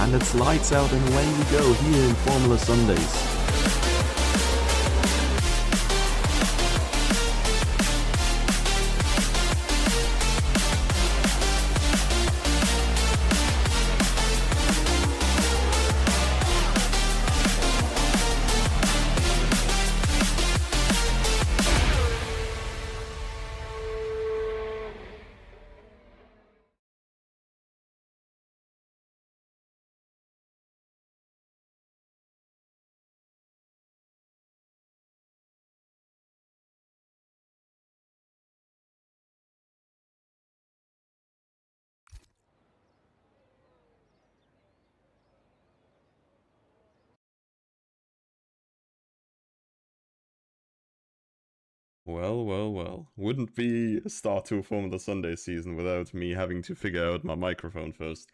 And it's lights out and away we go here in Formula Sundays. Well. Wouldn't be a start to a Formula Sunday season without me having to figure out my microphone first.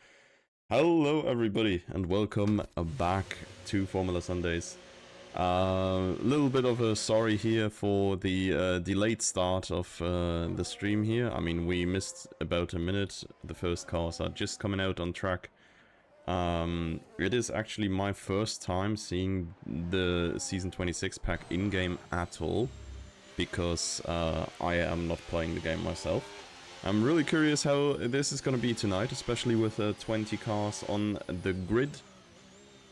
Hello everybody and welcome back to Formula Sundays. Little bit of a sorry here for the delayed start of the stream here. I mean, we missed about a minute. The first cars are just coming out on track. It is actually my first time seeing the Season 26 pack in-game at all, because I am not playing the game myself. I'm really curious how this is going to be tonight, especially with 20 cars on the grid.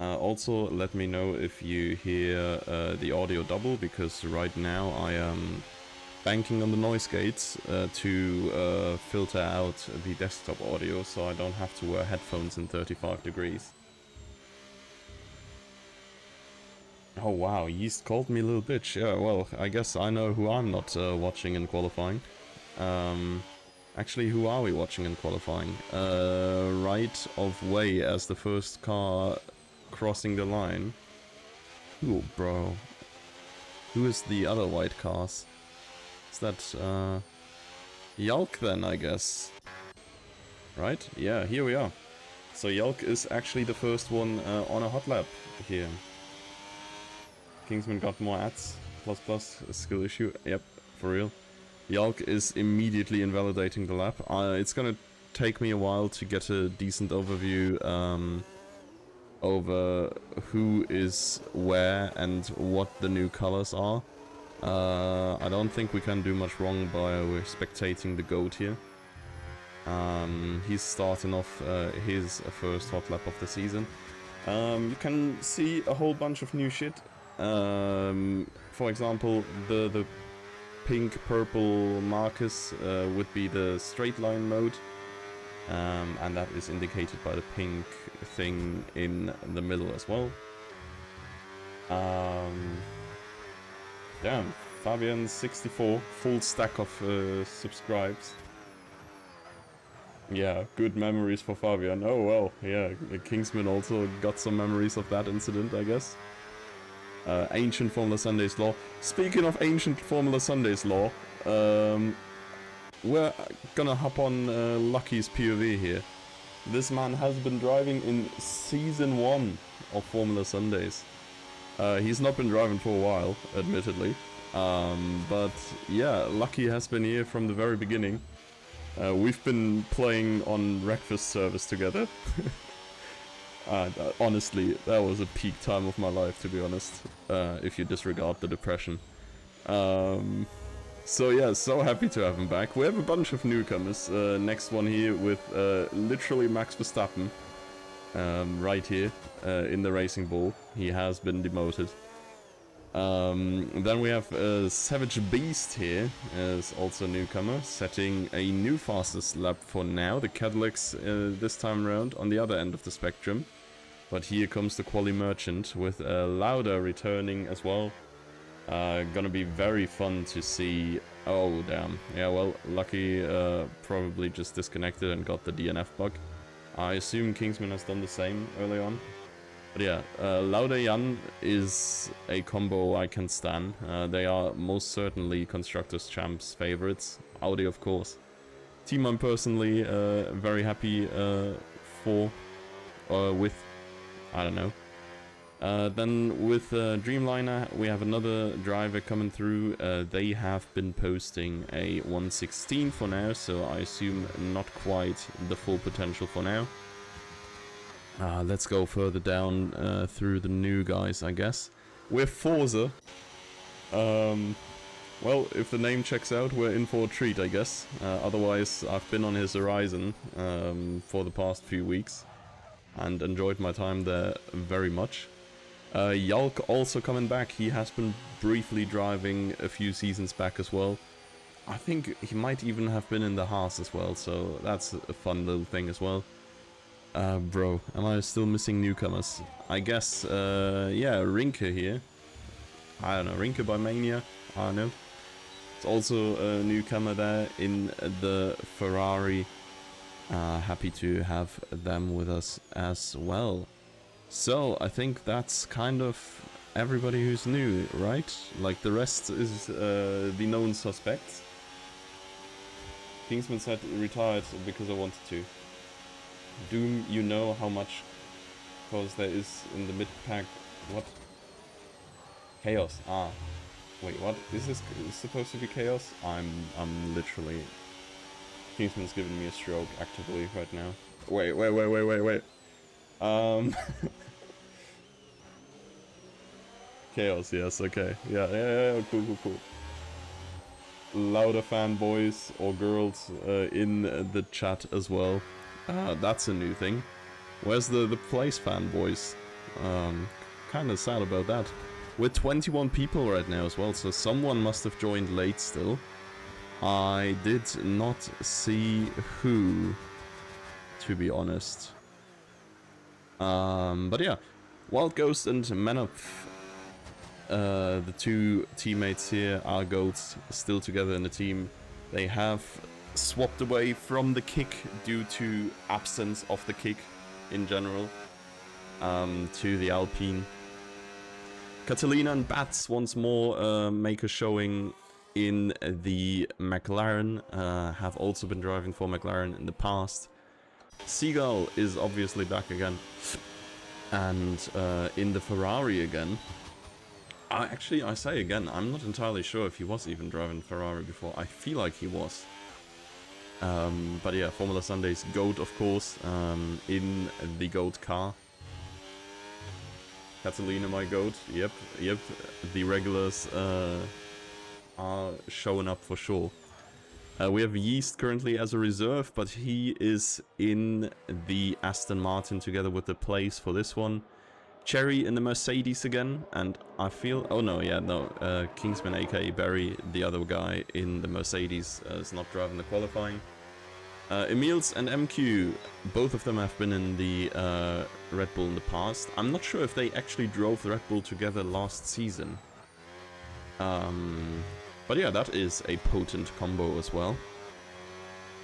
Also, let me know if you hear the audio double, because right now I am banking on the noise gates to filter out the desktop audio, so I don't have to wear headphones in 35 degrees. Oh wow, Yeast called me a little bitch. Yeah, well, I guess I know who I'm not watching in qualifying. Actually, who are we watching in qualifying? Right of way as the first car crossing the line. Ooh, bro. Who is the other white cars? Is that Yalk then, I guess? Right? Yeah, here we are. So Yalk is actually the first one on a hot lap here. Kingsman got more ads, plus, a skill issue, yep, for real. Yalk is immediately invalidating the lap. It's gonna take me a while to get a decent overview over who is where and what the new colors are. I don't think we can do much wrong by spectating the GOAT here. He's starting off his first hot lap of the season. You can see a whole bunch of new shit. For example, the pink-purple Marcus would be the straight line mode, and that is indicated by the pink thing in the middle as well. Damn, Fabian64, full stack of subscribes. Yeah, good memories for Fabian. Oh well, yeah, Kingsman also got some memories of that incident, I guess. Ancient Formula Sundays lore. Speaking of ancient Formula Sundays lore, we're gonna hop on Lucky's POV here. This man has been driving in Season 1 of Formula Sundays. He's not been driving for a while, admittedly. But yeah, Lucky has been here from the very beginning. We've been playing on breakfast service together. Honestly, that was a peak time of my life, to be honest, if you disregard the depression. So yeah, so happy to have him back. We have a bunch of newcomers. Next one here with literally Max Verstappen, right here in the Racing Bull. He has been demoted. Then we have Savage Beast here as also a newcomer, setting a new fastest lap for now. The Cadillacs this time around on the other end of the spectrum. But here comes the Quali Merchant with Lauda returning as well. Gonna be very fun to see. Oh damn, yeah, well, Lucky probably just disconnected and got the DNF bug. I assume Kingsman has done the same early on. But yeah, Lauda Jan is a combo I can stand. They are most certainly Constructors Champs favorites. Audi, of course. Team I'm personally very happy with. I don't know. Then with Dreamliner, we have another driver coming through. They have been posting a 116 for now, so I assume not quite the full potential for now. Let's go further down through the new guys, I guess. We're Forza. Well, if the name checks out, we're in for a treat, I guess. Otherwise, I've been on his horizon for the past few weeks and enjoyed my time there very much. Yalk also coming back. He has been briefly driving a few seasons back as well. I think he might even have been in the Haas as well, so that's a fun little thing as well. Bro, am I still missing newcomers? I guess, yeah, Rinke here. I don't know, Rinke by Mania? I don't know. It's also a newcomer there in the Ferrari. Happy to have them with us as well. So, I think that's kind of everybody who's new, right? Like, the rest is the known suspects. Kingsman said retired because I wanted to. Doom, you know how much cause there is in the mid-pack. What? Chaos. Ah. Wait, what? Is this supposed to be chaos? I'm literally... Kingsman's giving me a stroke actively right now. Wait. Chaos, yes, okay. Yeah, cool. Louder fanboys or girls in the chat as well. That's a new thing. Where's the place fanboys? Kinda sad about that. We're 21 people right now as well, so someone must have joined late still. I did not see who, to be honest. But yeah, Wild Ghost and Menup, the two teammates here, are goats, still together in the team. They have swapped away from the kick due to absence of the kick in general, to the Alpine. Catalina and Bats once more make a showing in the McLaren, have also been driving for McLaren in the past. Seagull is obviously back again, and in the Ferrari again. Actually, I say again, I'm not entirely sure if he was even driving Ferrari before. I feel like he was. But yeah, Formula Sunday's GOAT, of course, in the GOAT car. Catalina, my GOAT. Yep. The regulars are showing up for sure. We have Yeast currently as a reserve, but he is in the Aston Martin together with the place for this one. Cherry in the Mercedes again, and I feel... Oh no, yeah, no. Kingsman aka Barry, the other guy in the Mercedes, is not driving the qualifying. Emils and MQ, both of them have been in the Red Bull in the past. I'm not sure if they actually drove the Red Bull together last season. But yeah, that is a potent combo as well.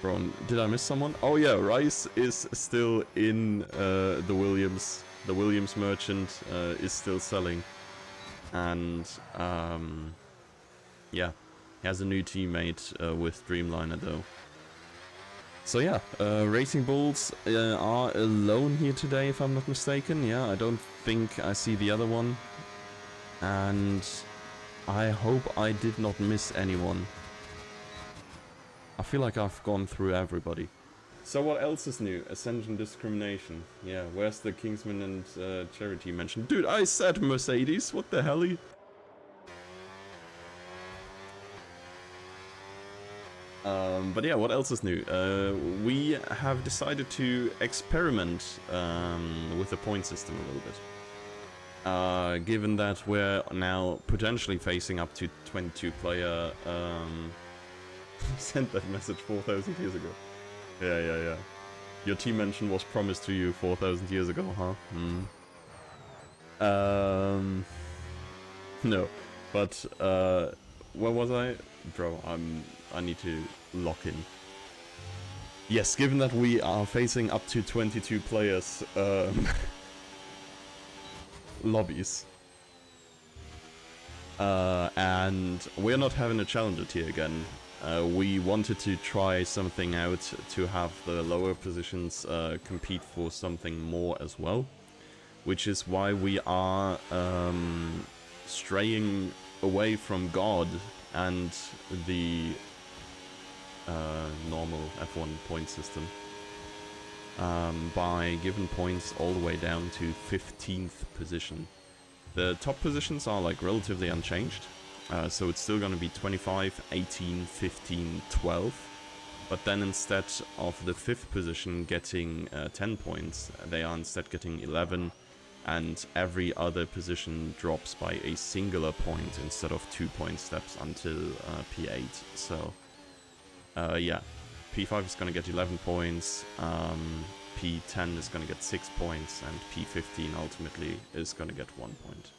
Bro, did I miss someone? Oh yeah, Rice is still in the Williams. The Williams merchant is still selling. And yeah, he has a new teammate with Dreamliner though. So yeah, Racing Bulls are alone here today if I'm not mistaken. Yeah, I don't think I see the other one. And I hope I did not miss anyone. I feel like I've gone through everybody. So what else is new? Ascension Discrimination. Yeah, where's the Kingsman and Charity mentioned? Dude, I said Mercedes, what the hell? But yeah, what else is new? We have decided to experiment with the point system a little bit. Given that we're now potentially facing up to 22 player... sent that message 4,000 years ago. Yeah. Your team mention was promised to you 4,000 years ago, huh? No. But, where was I? Bro, I need to lock in. Yes, given that we are facing up to 22 players, lobbies. And we're not having a challenger tier again. We wanted to try something out to have the lower positions compete for something more as well. Which is why we are straying away from God and the normal F1 point system. by given points all the way down to 15th position. The top positions are like relatively unchanged, so it's still going to be 25, 18, 15, 12. But then instead of the 5th position getting 10 points, they are instead getting 11, and every other position drops by a singular point instead of 2-point steps until P8. So, yeah, P5 is going to get 11 points, P10 is going to get 6 points, and P15 ultimately is going to get 1 point.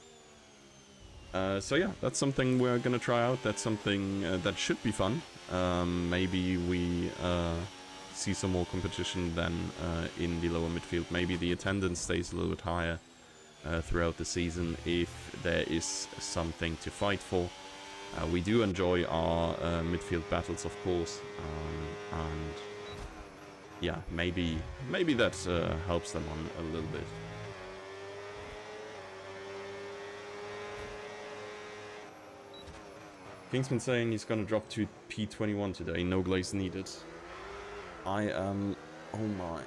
So yeah, that's something we're gonna try out. That's something that should be fun. Maybe we see some more competition than in the lower midfield. Maybe the attendance stays a little bit higher throughout the season if there is something to fight for. We do enjoy our midfield battles, of course, and yeah, maybe that helps them on a little bit. Kingsman saying he's gonna drop to P21 today, no glaze needed. I am... oh my.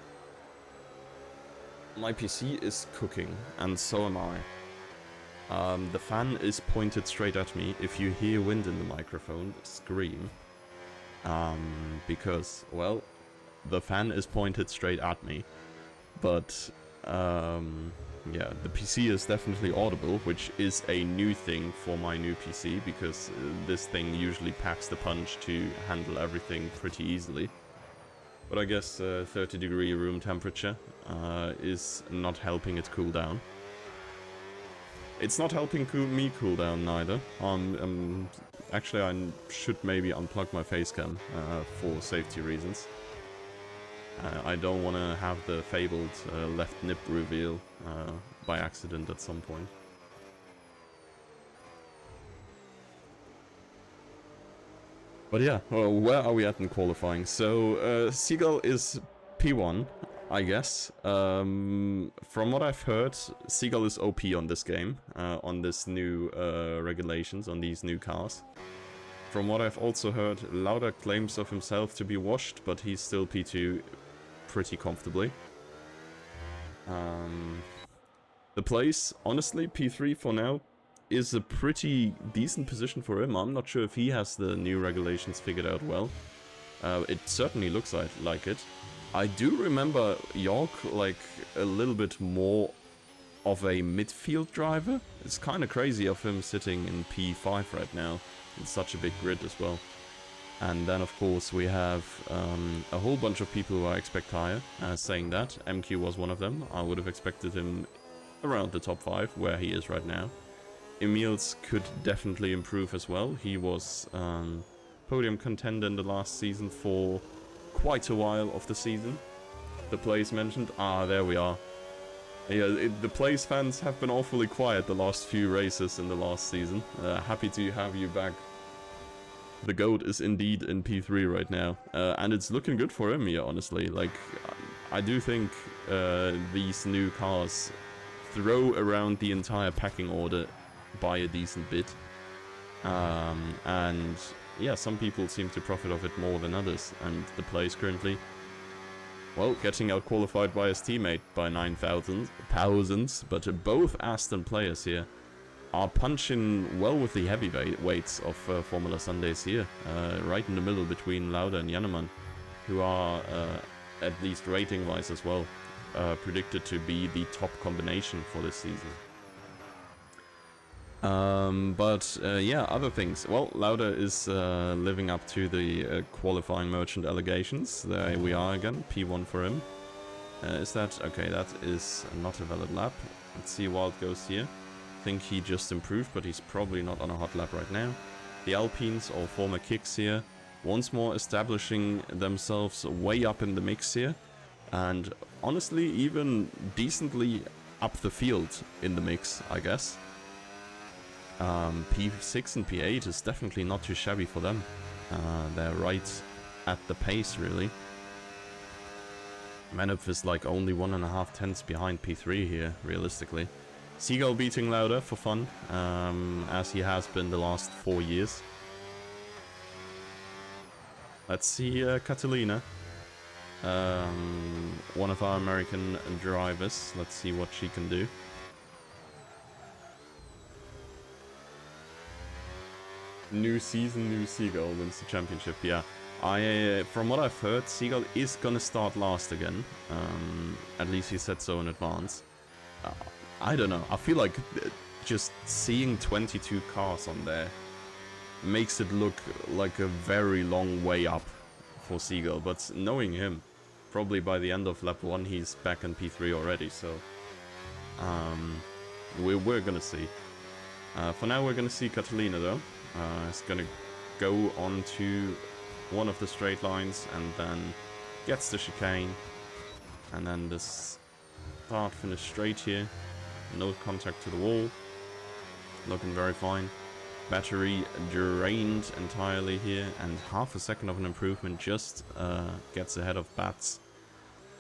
My PC is cooking, and so am I. The fan is pointed straight at me. If you hear wind in the microphone, scream. Because, well, the fan is pointed straight at me. But, yeah, the PC is definitely audible, which is a new thing for my new PC, because this thing usually packs the punch to handle everything pretty easily. But I guess 30-degree room temperature is not helping it cool down. It's not helping me cool down neither. Actually, I should maybe unplug my facecam for safety reasons. I don't want to have the fabled left nip reveal by accident at some point. But yeah, well, where are we at in qualifying? So, Seagull is P1, I guess. From what I've heard, Seagull is OP on this game, on this new regulations, on these new cars. From what I've also heard, Lauda claims of himself to be washed, but he's still P2 pretty comfortably. The place, honestly, P3 for now, is a pretty decent position for him. I'm not sure if he has the new regulations figured out well. It certainly looks like it. I do remember York like a little bit more of a midfield driver. It's kind of crazy of him sitting in P5 right now. It's such a big grid as well. And then, of course, we have a whole bunch of people who I expect higher saying that. MQ was one of them. I would have expected him around the top 5, where he is right now. Emil's could definitely improve as well. He was podium contender in the last season for quite a while of the season. The place mentioned. Ah, there we are. Yeah, the place fans have been awfully quiet the last few races in the last season. Happy to have you back. The GOAT is indeed in P3 right now, and it's looking good for him here, honestly. Like, I do think these new cars throw around the entire packing order by a decent bit. And yeah, some people seem to profit of it more than others, and the place currently, well, getting out qualified by his teammate by 9,000, but both Aston players here are punching well with the heavyweights of Formula Sundays here, right in the middle between Lauda and Jannemann, who are, at least rating-wise as well, predicted to be the top combination for this season. Yeah, other things. Well, Lauda is living up to the qualifying merchant allegations. There we are again, P1 for him. Is that... okay, that is not a valid lap. Let's see how Wild goes here. I think he just improved, but he's probably not on a hot lap right now. The Alpines, or former Kicks here, once more establishing themselves way up in the mix here. And honestly, even decently up the field in the mix, I guess. P6 and P8 is definitely not too shabby for them. They're right at the pace, really. Manup is like only 1.5 tenths behind P3 here, realistically. Seagull beating Lauda for fun, as he has been the last 4 years. Let's see Catalina. One of our American drivers. Let's see what she can do. New season, new Seagull wins the championship. Yeah, from what I've heard, Seagull is gonna start last again. At least he said so in advance. I don't know. I feel like just seeing 22 cars on there makes it look like a very long way up for Seagull. But knowing him, probably by the end of lap 1 he's back in P3 already. So we're gonna see. For now, we're gonna see Catalina though. It's gonna go on to one of the straight lines and then gets the chicane, and then this start finish straight here, no contact to the wall, looking very fine. Battery drained entirely here, and half a second of an improvement just gets ahead of Bats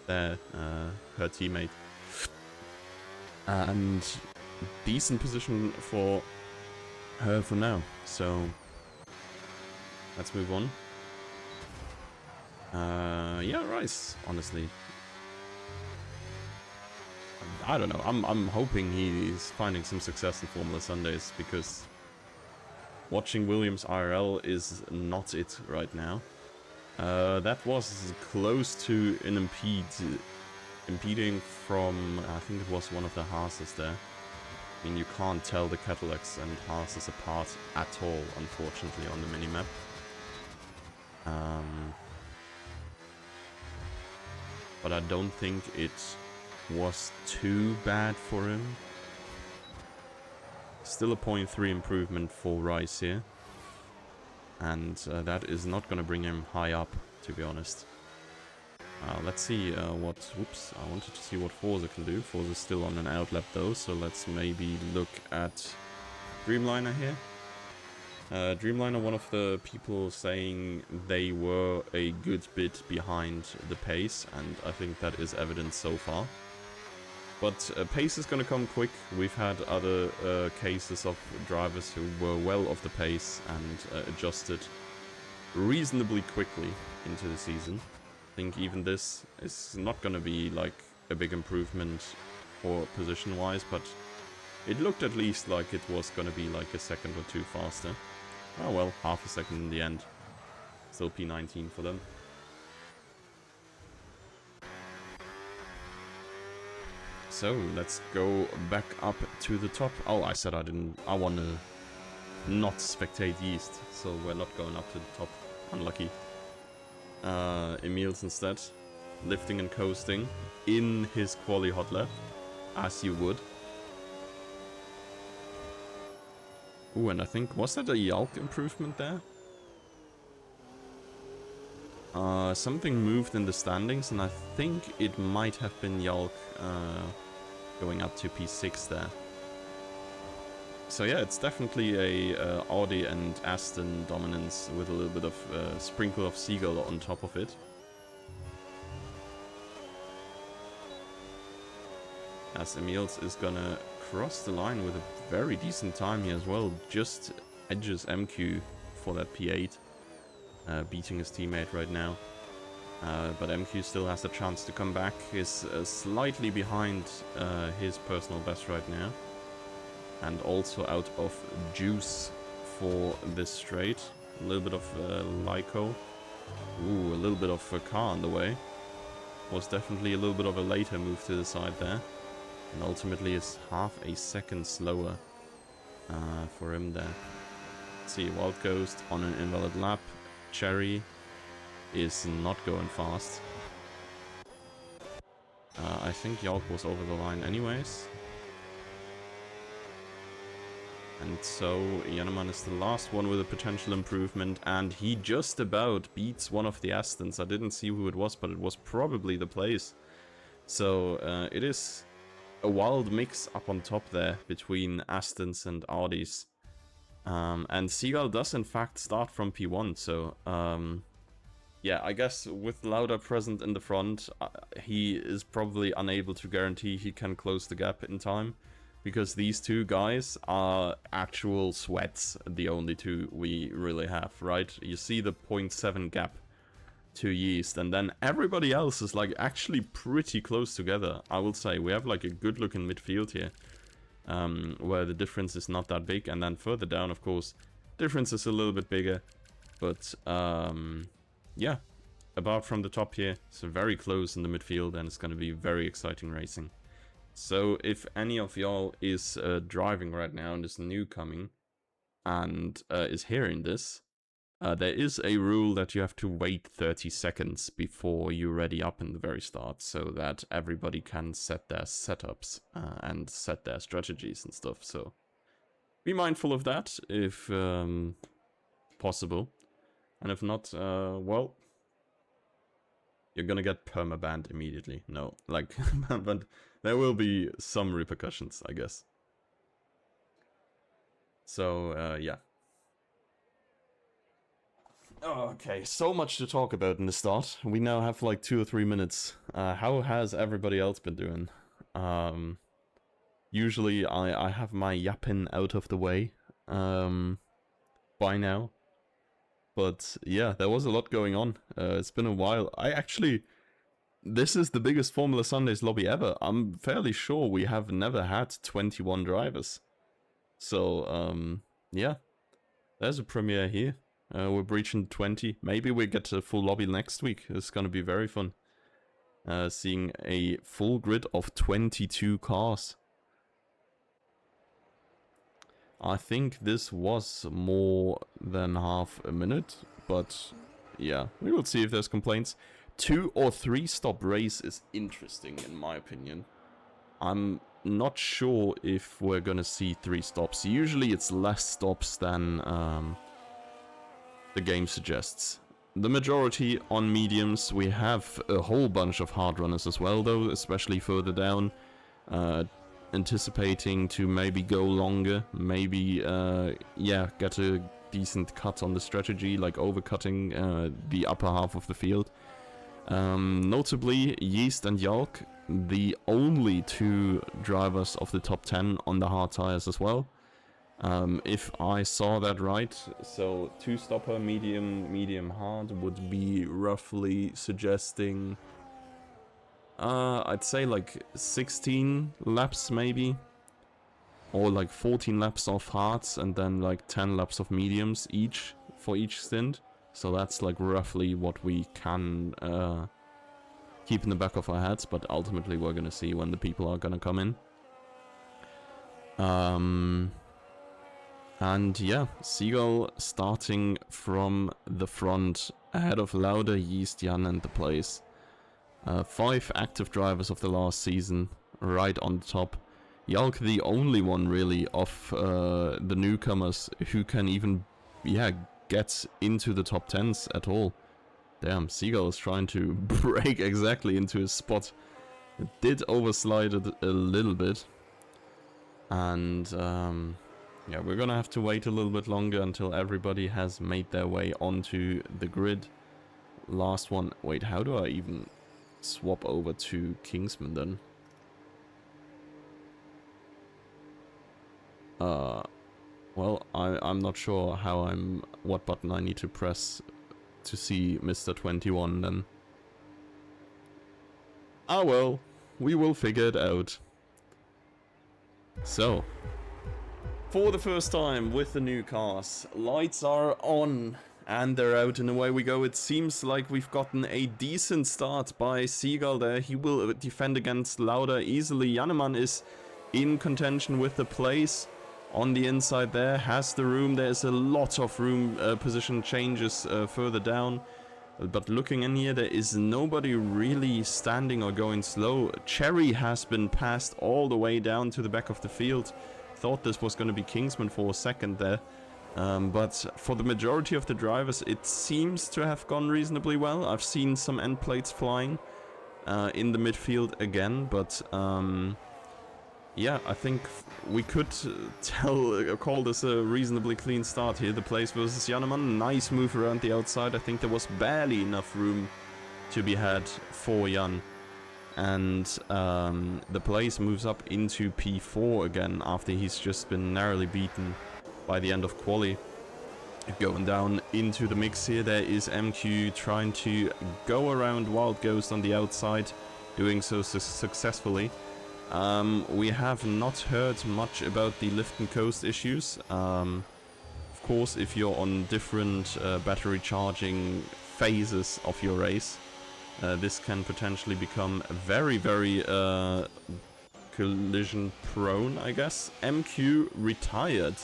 there, her teammate, and decent position for her for now. So let's move on. Yeah, Rice, honestly. I don't know. I'm hoping he's finding some success in Formula Sundays, because watching Williams IRL is not it right now. That was close to an impeding from, I think it was one of the Haas's there. I mean, you can't tell the Cadillacs and Haas's apart at all, unfortunately, on the minimap. But I don't think it was too bad for him. Still a 0.3 improvement for Rice here. And that is not going to bring him high up, to be honest. Let's see what... Whoops, I wanted to see what Forza can do. Forza's still on an outlap though, so let's maybe look at Dreamliner here. Dreamliner, one of the people saying they were a good bit behind the pace, and I think that is evident so far. But pace is going to come quick. We've had other cases of drivers who were well off the pace and adjusted reasonably quickly into the season. I think even this is not going to be like a big improvement for position-wise, but it looked at least like it was going to be like a second or two faster. Oh well, half a second in the end. Still P19 for them. So let's go back up to the top. Oh, I said I want to not spectate Yeast, so we're not going up to the top. Unlucky. Emil's instead, lifting and coasting in his quali hot lap, as you would. Ooh, and I think, was that a Yalk improvement there? Something moved in the standings, and I think it might have been Yalk going up to P6 there. So yeah, it's definitely a Audi and Aston dominance with a little bit of sprinkle of Seagull on top of it. As Emils is gonna cross the line with a very decent time here as well, just edges MQ for that P8, beating his teammate right now. But MQ still has the chance to come back. He's slightly behind his personal best right now. And also out of juice for this straight. A little bit of Lyco. Ooh, a little bit of a car on the way. Was definitely a little bit of a later move to the side there. And ultimately is half a second slower for him there. Let's see, Wild Ghost on an invalid lap. Cherry is not going fast. I think Yalk was over the line anyways. And so Yanneman is the last one with a potential improvement, and he just about beats one of the Astons. I didn't see who it was, but it was probably the place. So it is a wild mix up on top there between Astons and Audis. And Seagull does in fact start from P1, so yeah, I guess with Lauda present in the front, he is probably unable to guarantee he can close the gap in time. Because these two guys are actual sweats, the only two we really have, right? You see the 0.7 gap to Yeast, and then everybody else is like actually pretty close together. I will say we have like a good looking midfield here, where the difference is not that big, and then further down, of course, difference is a little bit bigger. But yeah, apart from the top here, it's very close in the midfield, and it's going to be very exciting racing. So if any of y'all is driving right now and is new coming and is hearing this, there is a rule that you have to wait 30 seconds before you ready up in the very start, so that everybody can set their setups and set their strategies and stuff. So be mindful of that if possible, and if not, well, you're gonna get permabanned immediately. No, like, but there will be some repercussions, I guess. So yeah. Okay, so much to talk about in the start. We now have like 2 or 3 minutes. How has everybody else been doing? Usually I have my yapping out of the way by now. But yeah, there was a lot going on. It's been a while. This is the biggest Formula Sundays lobby ever. I'm fairly sure we have never had 21 drivers. So, yeah, there's a premiere here. We're breaching 20. Maybe we get a full lobby next week. It's gonna be very fun. Seeing a full grid of 22 cars. I think this was more than half a minute, but yeah, we will see if there's complaints. 2 or 3 stop race is interesting in my opinion. I'm not sure if we're gonna see 3 stops. Usually it's less stops than the game suggests. The majority on mediums. We have a whole bunch of hard runners as well though, especially further down. Anticipating to maybe go longer, maybe yeah, get a decent cut on the strategy, like overcutting the upper half of the field. Notably, Yeast and Yalk, the only 2 drivers of the top 10 on the hard tires as well. If I saw that right, so 2 stopper, medium, hard would be roughly suggesting, I'd say like 16 laps maybe, or like 14 laps of hards and then like 10 laps of mediums each for each stint. So that's like roughly what we can keep in the back of our heads, but ultimately we're gonna see when the people are gonna come in. And yeah, Seagull starting from the front, ahead of Lauda, Yeast, Jan and the place. 5 active drivers of the last season, right on the top. Yalk the only one really of the newcomers who can even, yeah, get into the top 10s at all. Damn, Seagull is trying to break exactly into his spot. It did overslide it a little bit. And yeah, we're gonna have to wait a little bit longer until everybody has made their way onto the grid. Last one. Wait, how do I even swap over to Kingsman then? Well, I'm not sure what button I need to press to see Mr. 21 then. Ah well, we will figure it out. So, for the first time with the new cars, lights are on and they're out and away we go. It seems like we've gotten a decent start by Seagull there. He will defend against Lauda easily. Jannemann is in contention with the place on the inside there, has the room. There's a lot of room position changes further down. But looking in here, there is nobody really standing or going slow. Cherry has been passed all the way down to the back of the field. Thought this was going to be Kingsman for a second there. But for the majority of the drivers, it seems to have gone reasonably well. I've seen some end plates flying in the midfield again, but yeah, I think we could call this a reasonably clean start here. The place versus Jannemann, nice move around the outside. I think there was barely enough room to be had for Jan. And the place moves up into P4 again after he's just been narrowly beaten by the end of quali. Going down into the mix here, there is MQ trying to go around Wild Ghost on the outside, doing so successfully. We have not heard much about the lift and coast issues. Of course, if you're on different battery charging phases of your race, this can potentially become very, very collision prone, I guess. MQ retired.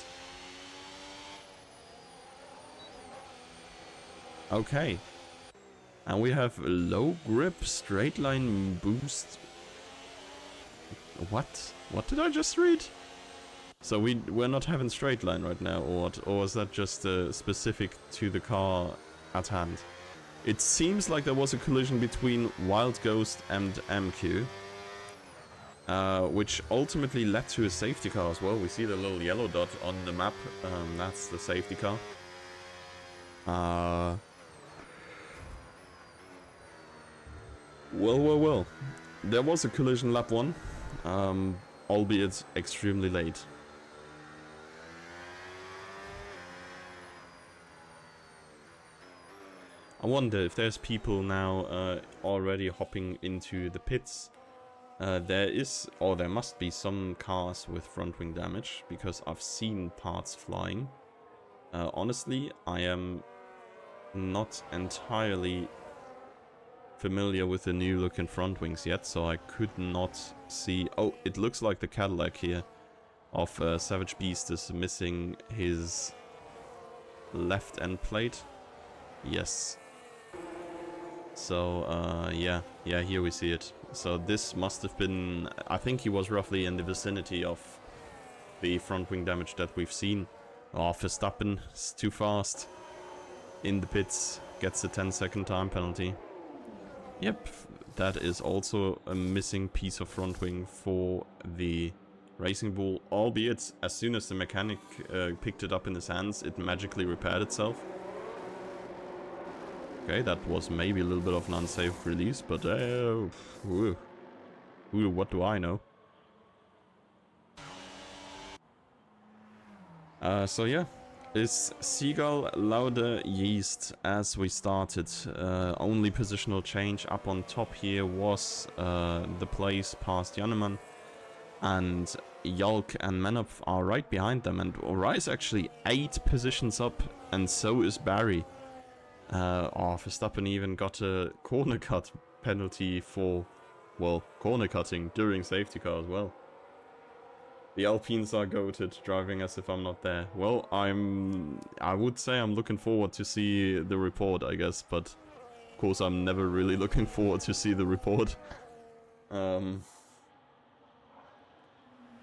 Okay. And we have low grip, straight line boost. What? What did I just read? So we're not having straight line right now, or what? Or is that just specific to the car at hand? It seems like there was a collision between Wild Ghost and MQ, which ultimately led to a safety car as well. We see the little yellow dot on the map. That's the safety car. Well. There was a collision lap 1, albeit extremely late. I wonder if there's people now already hopping into the pits. There must be some cars with front wing damage, because I've seen parts flying. Honestly, I am not entirely familiar with the new look in front wings yet, so I could not see. Oh, it looks like the Cadillac here of Savage Beast is missing his left end plate. Yes. So yeah, here we see it. So this must have been, I think he was roughly in the vicinity of the front wing damage that we've seen. Oh, Verstappen is too fast in the pits, gets a 10-second time penalty. Yep, that is also a missing piece of front wing for the Racing Bull, albeit as soon as the mechanic picked it up in his hands, it magically repaired itself. Okay, that was maybe a little bit of an unsafe release, but what do I know? So yeah, it's Seagull, Lauda, Yeast as we started. Only positional change up on top here was the place past Jannemann, and Yalk and Menop are right behind them, and Ora is actually 8 positions up, and so is Barry. Verstappen even got a corner cut penalty for, well, corner cutting during safety car as well. The Alpines are goated, driving as if I'm not there. Well, I would say I'm looking forward to see the report, I guess, but of course I'm never really looking forward to see the report. But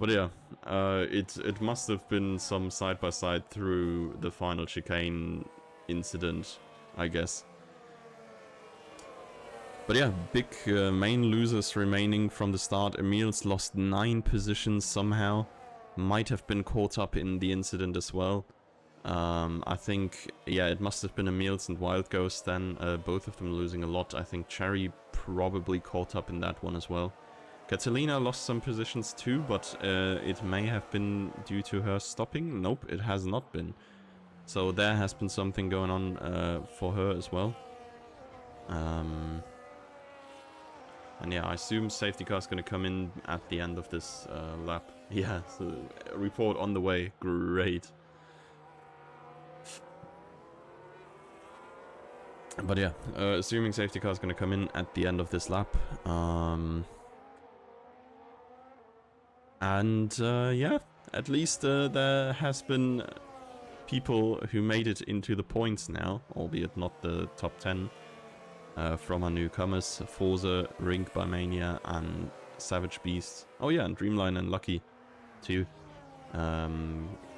yeah, it must have been some side-by-side through the final chicane incident, I guess. But yeah, big main losers remaining from the start. Emil's lost 9 positions somehow. Might have been caught up in the incident as well. I think, yeah, it must have been Emil's and Wild Ghost then. Both of them losing a lot. I think Cherry probably caught up in that one as well. Catalina lost some positions too, but it may have been due to her stopping. Nope, it has not been. So there has been something going on for her as well. And yeah, I assume safety car is going to come in at the end of this lap. Yeah, so report on the way. Great. But yeah, assuming safety car is going to come in at the end of this lap. Yeah, at least there has been people who made it into the points now, albeit not the top 10. From our newcomers, Forza, Rink by Mania, and Savage Beast. Oh yeah, and Dreamline and Lucky too.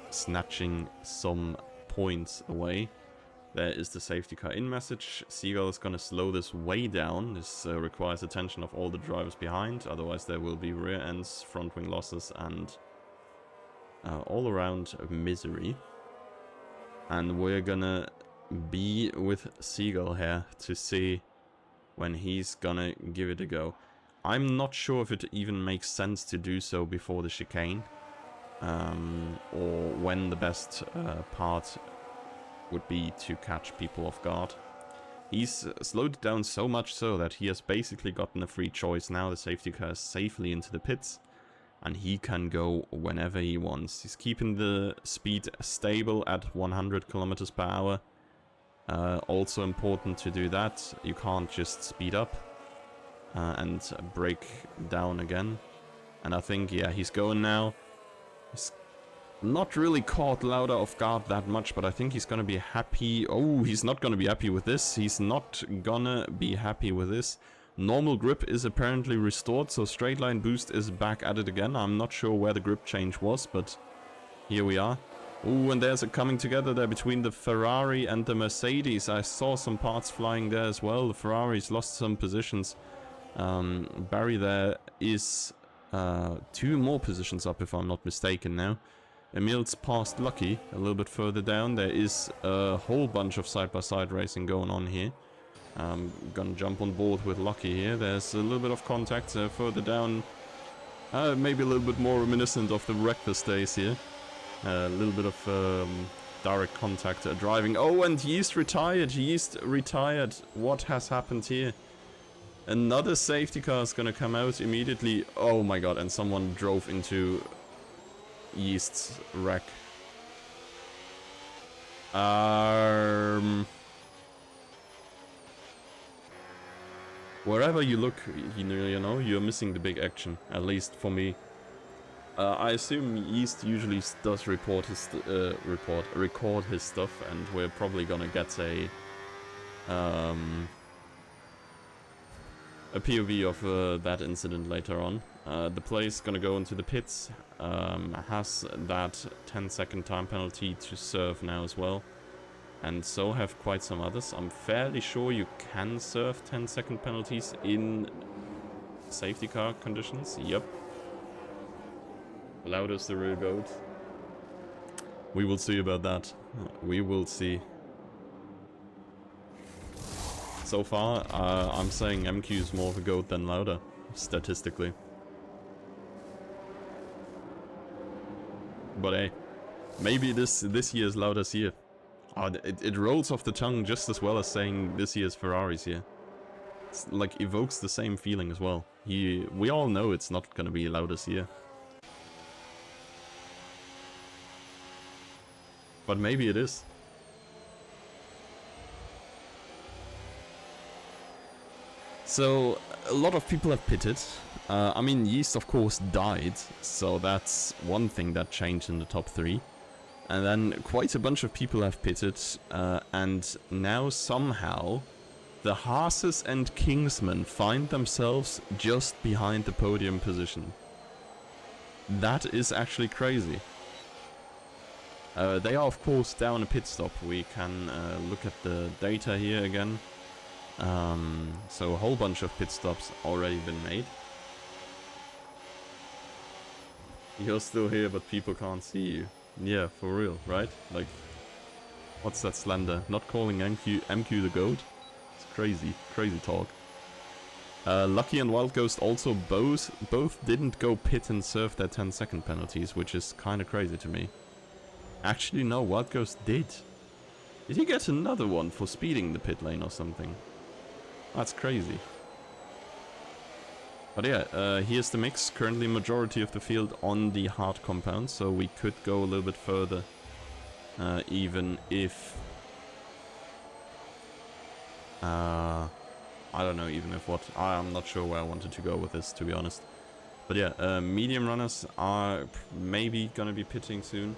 Snatching some points away. There is the safety car in message. Seagull is going to slow this way down. This requires attention of all the drivers behind, otherwise there will be rear ends, front wing losses, and all around misery. And we're gonna be with Seagull here to see when he's gonna give it a go. I'm not sure if it even makes sense to do so before the chicane, or when the best part would be to catch people off guard. He's slowed it down so much so that he has basically gotten a free choice now. The safety car is safely into the pits, and he can go whenever he wants. He's keeping the speed stable at 100 kilometers per hour. Also important to do that. You can't just speed up and break down again. And I think, yeah, he's going now. He's not really caught Lauda off guard that much, but I think he's gonna be happy. Oh, he's not gonna be happy with this. He's not gonna be happy with this. Normal grip is apparently restored, so straight line boost is back at it again. I'm not sure where the grip change was, but here we are. Oh, and there's a coming together there between the Ferrari and the Mercedes. I saw some parts flying there as well. The Ferrari's lost some positions. Barry there is 2 more positions up, if I'm not mistaken now. Emil's past Lucky a little bit further down. There is a whole bunch of side-by-side racing going on here. Gonna jump on board with Lucky here. There's a little bit of contact further down. Maybe a little bit more reminiscent of the breakfast days here. A little bit of direct contact driving. Oh, and Yeast retired. Yeast retired. What has happened here? Another safety car is gonna come out immediately. Oh my god, and someone drove into Yeast's wreck. Wherever you look, you know, you're missing the big action. At least for me. I assume Yeast usually does record his record his stuff, and we're probably gonna get a POV of that incident later on. The player's gonna go into the pits, has that 10-second time penalty to serve now as well, and so have quite some others. I'm fairly sure you can serve 10-second penalties in safety car conditions. Yep. Lauda's the real goat. We will see about that. We will see. So far, I'm saying MQ is more of a goat than Lauda, statistically. But hey, maybe this year's Lauda's year. It rolls off the tongue just as well as saying this year's Ferrari's year. It's like evokes the same feeling as well. We all know it's not gonna be Lauda's year. But maybe it is. So, a lot of people have pitted. I mean, Yeast of course died, so that's one thing that changed in the top 3. And then quite a bunch of people have pitted, and now somehow the Haas's and Kingsman find themselves just behind the podium position. That is actually crazy. They are of course down a pit stop. We can look at the data here again. So a whole bunch of pit stops already been made. You're still here, but people can't see you. Yeah, for real, right? Like, what's that slander? Not calling MQ the GOAT? It's crazy, crazy talk. Lucky and Wild Ghost also both didn't go pit and serve their 10-second penalties, which is kind of crazy to me. Actually, no, Wild Ghost did. Did he get another one for speeding the pit lane or something? That's crazy. But yeah, here's the mix. Currently majority of the field on the hard compound, so we could go a little bit further. Even if... I don't know even if what... I'm not sure where I wanted to go with this, to be honest. But yeah, medium runners are maybe gonna be pitting soon.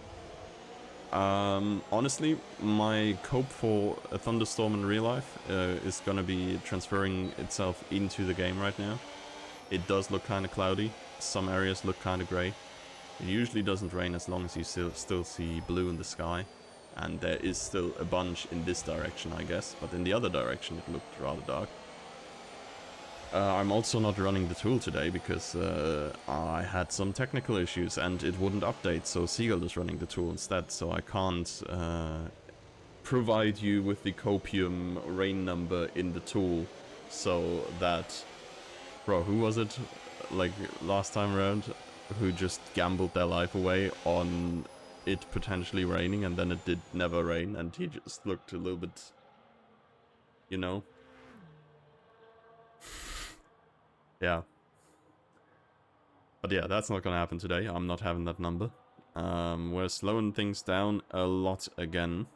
Honestly, my cope for a thunderstorm in real life is gonna be transferring itself into the game right now. It does look kind of cloudy. Some areas look kind of grey. It usually doesn't rain as long as you still see blue in the sky. And there is still a bunch in this direction, I guess. But in the other direction it looked rather dark. I'm also not running the tool today because I had some technical issues and it wouldn't update, so Seagull is running the tool instead, so I can't provide you with the copium rain number in the tool, so that... Bro, who was it, like, last time around, who just gambled their life away on it potentially raining, and then it did never rain, and he just looked a little bit, you know. Yeah. But yeah, that's not gonna happen today. I'm not having that number. We're slowing things down a lot again.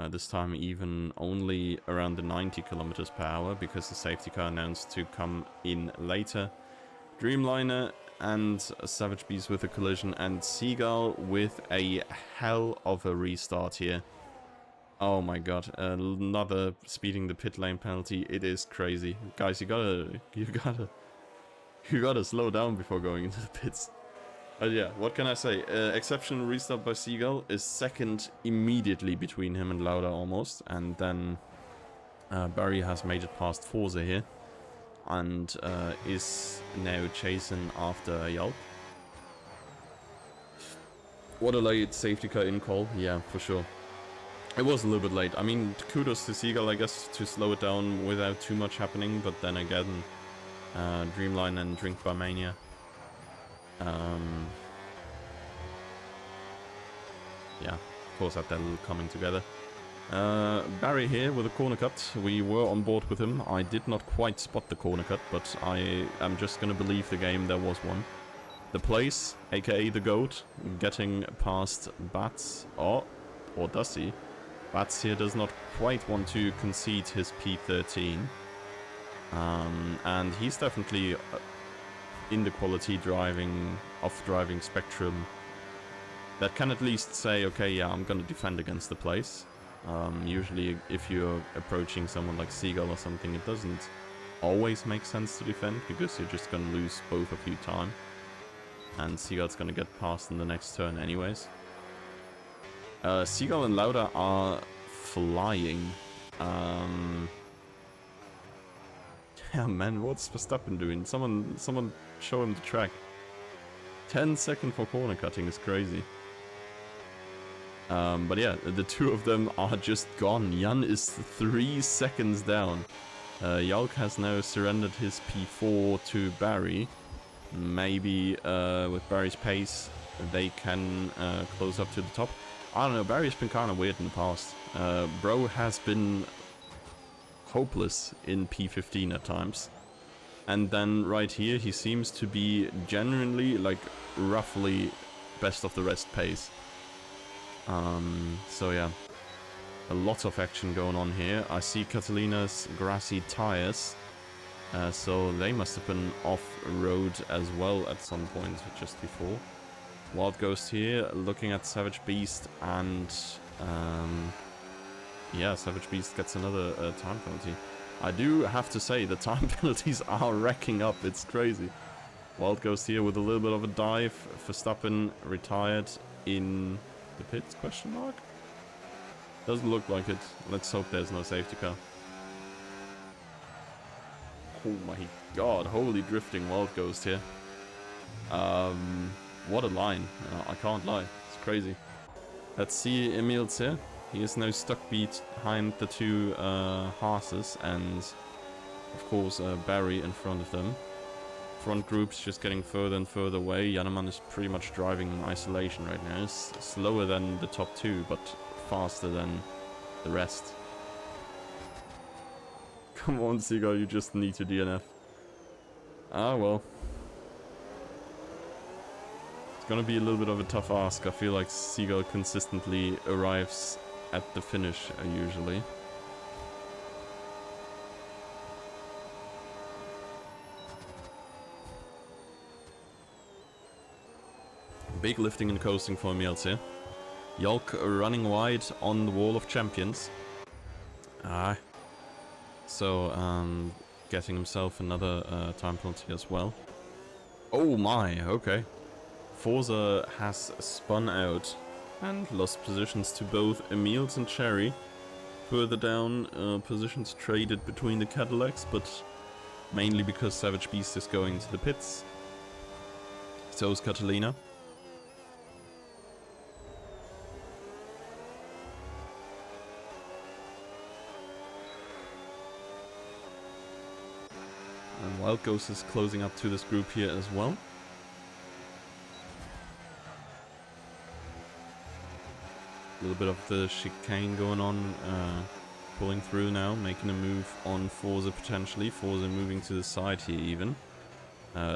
This time even only around the 90 kilometers per hour, because the safety car announced to come in later. Dreamliner and Savage Beast with a collision, and Seagull with a hell of a restart here. Oh my god, another speeding the pit lane penalty. It is crazy. Guys, you gotta slow down before going into the pits. But yeah, what can I say? Exceptional restart by Seagull is second immediately between him and Lauda almost. And then Barry has made it past Forza here. And is now chasing after Yalk. What a late safety car in call. Yeah, for sure. It was a little bit late. I mean, kudos to Seagull, I guess, to slow it down without too much happening. But then again, Dreamline and Drink by Mania. Yeah, of course, that little coming together. Barry here with a corner cut. We were on board with him. I did not quite spot the corner cut, but I am just gonna believe the game there was one. The place, aka the GOAT, getting past Bats. Or does he? Bats here does not quite want to concede his P13. And he's definitely in the quality driving, off-driving spectrum that can at least say, okay, yeah, I'm gonna defend against the place. Usually if you're approaching someone like Seagull or something, it doesn't always make sense to defend, because you're just gonna lose both of you time. And Seagull's gonna get past in the next turn anyways. Seagull and Lauda are flying. Yeah, man, what's Verstappen doing? Someone show him the track. 10 seconds for corner cutting is crazy. But yeah, the two of them are just gone. Jan is 3 seconds down. Yalk has now surrendered his P4 to Barry. Maybe with Barry's pace, they can close up to the top. I don't know, Barry's been kind of weird in the past. Bro has been hopeless in P15 at times. And then right here, he seems to be genuinely, like, roughly best of the rest pace. So yeah, a lot of action going on here. I see Catalina's grassy tires, so they must have been off-road as well at some point just before. Wild Ghost here, looking at Savage Beast, and yeah, Savage Beast gets another time penalty. I do have to say, the time penalties are racking up, it's crazy. Wild Ghost here with a little bit of a dive. Verstappen retired in the pits, question mark? Doesn't look like it. Let's hope there's no safety car. Oh my god, holy drifting Wild Ghost here. What a line. I can't lie, it's crazy. Let's see Emil's here. He is now stuck behind the two Haas's, and of course Barry in front of them. Front group's just getting further and further away. Jannemann is pretty much driving in isolation right now. He's slower than the top two, but faster than the rest. Come on, Seagull, you just need to DNF. Ah, well. It's gonna be a little bit of a tough ask. I feel like Seagull consistently arrives at the finish, usually. Big lifting and coasting for Emils here. Yalk running wide on the wall of champions. So, getting himself another time penalty as well. Oh my, okay. Forza has spun out and lost positions to both Emils and Cherry. Further down, positions traded between the Cadillacs, but mainly because Savage Beast is going to the pits. So is Catalina. And Wild Ghost is closing up to this group here as well. A little bit of the chicane going on, pulling through now, making a move on Forza potentially. Forza moving to the side here even.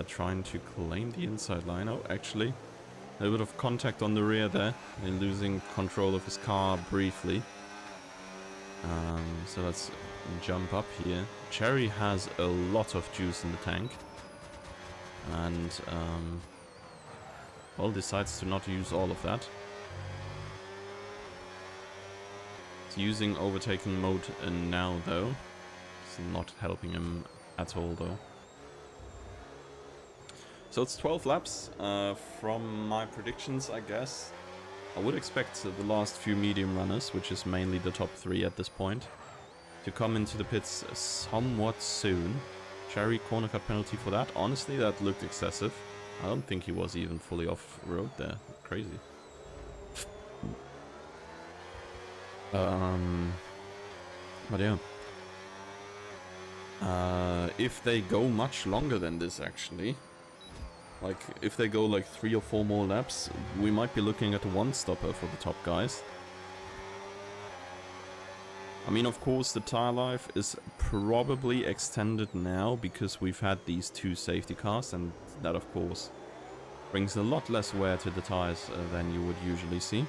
Trying to claim the inside line. Oh, actually, a little bit of contact on the rear there. They're losing control of his car briefly. So let's jump up here. Cherry has a lot of juice in the tank. And, well, decides to not use all of that. He's using overtaking mode now, though. It's not helping him at all, though. So it's 12 laps from my predictions, I guess. I would expect the last few medium runners, which is mainly the top 3 at this point, to come into the pits somewhat soon. Cherry corner cut penalty for that. Honestly, that looked excessive. I don't think he was even fully off-road there. Crazy. But yeah. If they go much longer than this, actually, like if they go like 3 or 4 more laps, we might be looking at a one-stopper for the top guys. I mean, of course, the tire life is probably extended now because we've had these 2 safety cars, and that, of course, brings a lot less wear to the tires than you would usually see.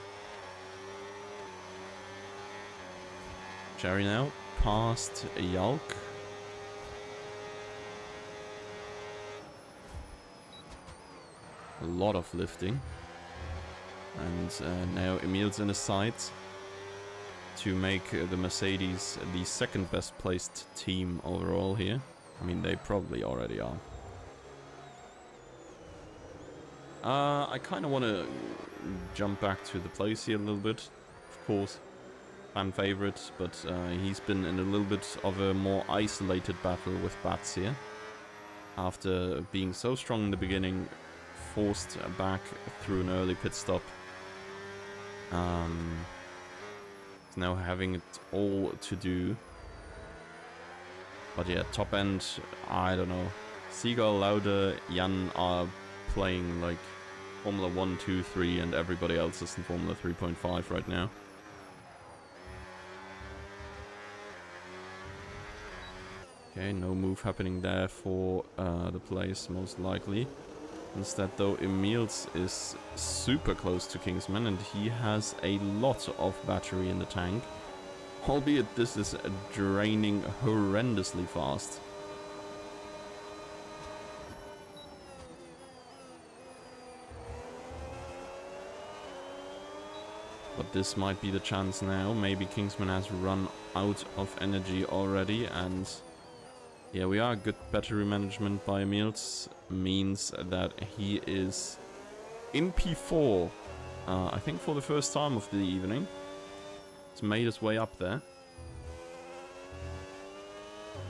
Cherry now past Yalk. A lot of lifting. And now Emil's in his sight to make the Mercedes the second best placed team overall here. I mean, they probably already are. I kind of want to jump back to the place here a little bit. Of course, fan favorite, but he's been in a little bit of a more isolated battle with Bats here. After being so strong in the beginning, forced back through an early pit stop. Now having it all to do. But yeah, top end, I don't know. Seagull, Lauda, Jan are playing like Formula 1, 2, 3, and everybody else is in Formula 3.5 right now. Okay, no move happening there for the place, most likely. Instead, though, Emils is super close to Kingsman, and he has a lot of battery in the tank. Albeit this is draining horrendously fast. But this might be the chance now. Maybe Kingsman has run out of energy already, and yeah, we are good battery management by Emils. Means that he is in P4, I think for the first time of the evening. He's made his way up there.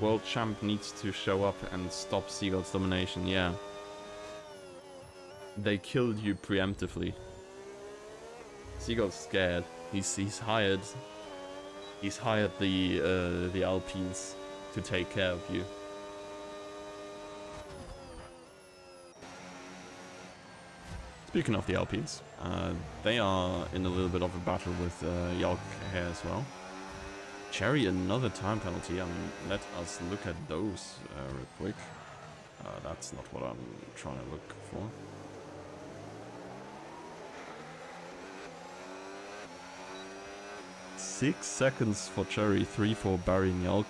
World Champ needs to show up and stop Seagull's domination, yeah. They killed you preemptively. Seagull's scared. He's hired the Alpines to take care of you. Speaking of the Alpines, they are in a little bit of a battle with Yalk here as well. Cherry, another time penalty. I mean, let us look at those real quick. That's not what I'm trying to look for. Six seconds for Cherry, 3 for Barry and Yalk.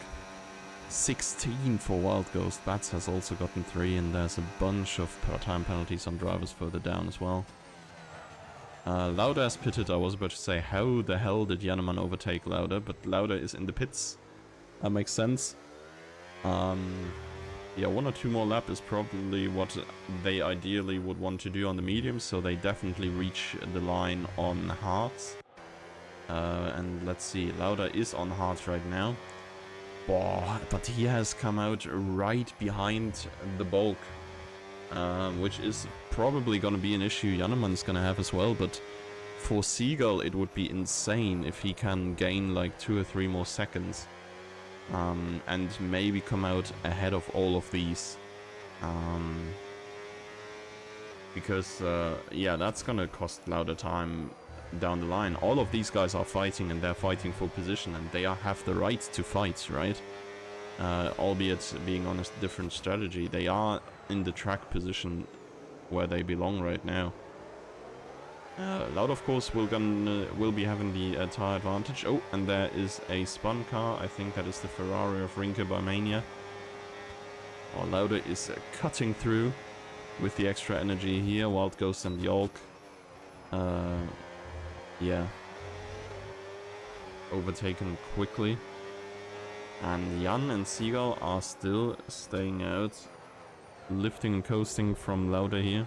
16 for Wild Ghost. Bats has also gotten 3, and there's a bunch of time penalties on drivers further down as well. Lauda has pitted. I was about to say, how the hell did Jannemann overtake Lauda? But Lauda is in the pits. That makes sense. Yeah, 1 or 2 more laps is probably what they ideally would want to do on the mediums, so they definitely reach the line on hards. And let's see, Lauda is on hards right now. But he has come out right behind the bulk, which is probably going to be an issue Jannemann's going to have as well. But for Seagull, it would be insane if he can gain like 2 or 3 more seconds, and maybe come out ahead of all of these. Because, yeah, that's going to cost Lauda time down the line. All of these guys are fighting, and they're fighting for position, and they have the right to fight, right? Albeit being on a different strategy. They are in the track position where they belong right now. Loud, of course, will be having the tire advantage. Oh, and there is a spun car. I think that is the Ferrari of Rinke by Mania. Oh, Lauda is cutting through with the extra energy here. Wild Ghost and Yolk. Yeah. Overtaken quickly. And Jan and Seagull are still staying out. Lifting and coasting from Lauda here.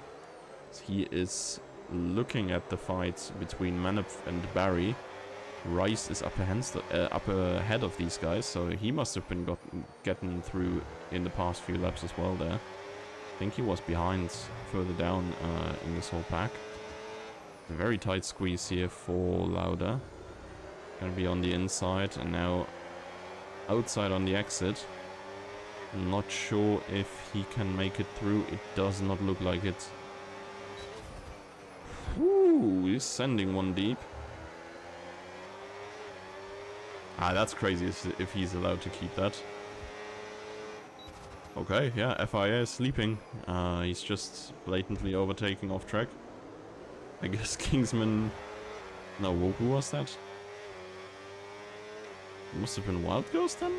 He is looking at the fight between Manuph and Barry. Rice is up ahead of these guys, so he must have been getting through in the past few laps as well there. I think he was behind further down in this whole pack. A very tight squeeze here for Lauda. Gonna be on the inside, and now outside on the exit. Not sure if he can make it through. It does not look like it. Ooh, he's sending one deep. Ah, that's crazy if he's allowed to keep that. Okay, yeah, FIA is sleeping. He's just blatantly overtaking off track. I guess Kingsman... No, who was that? Must have been Wild Ghost then?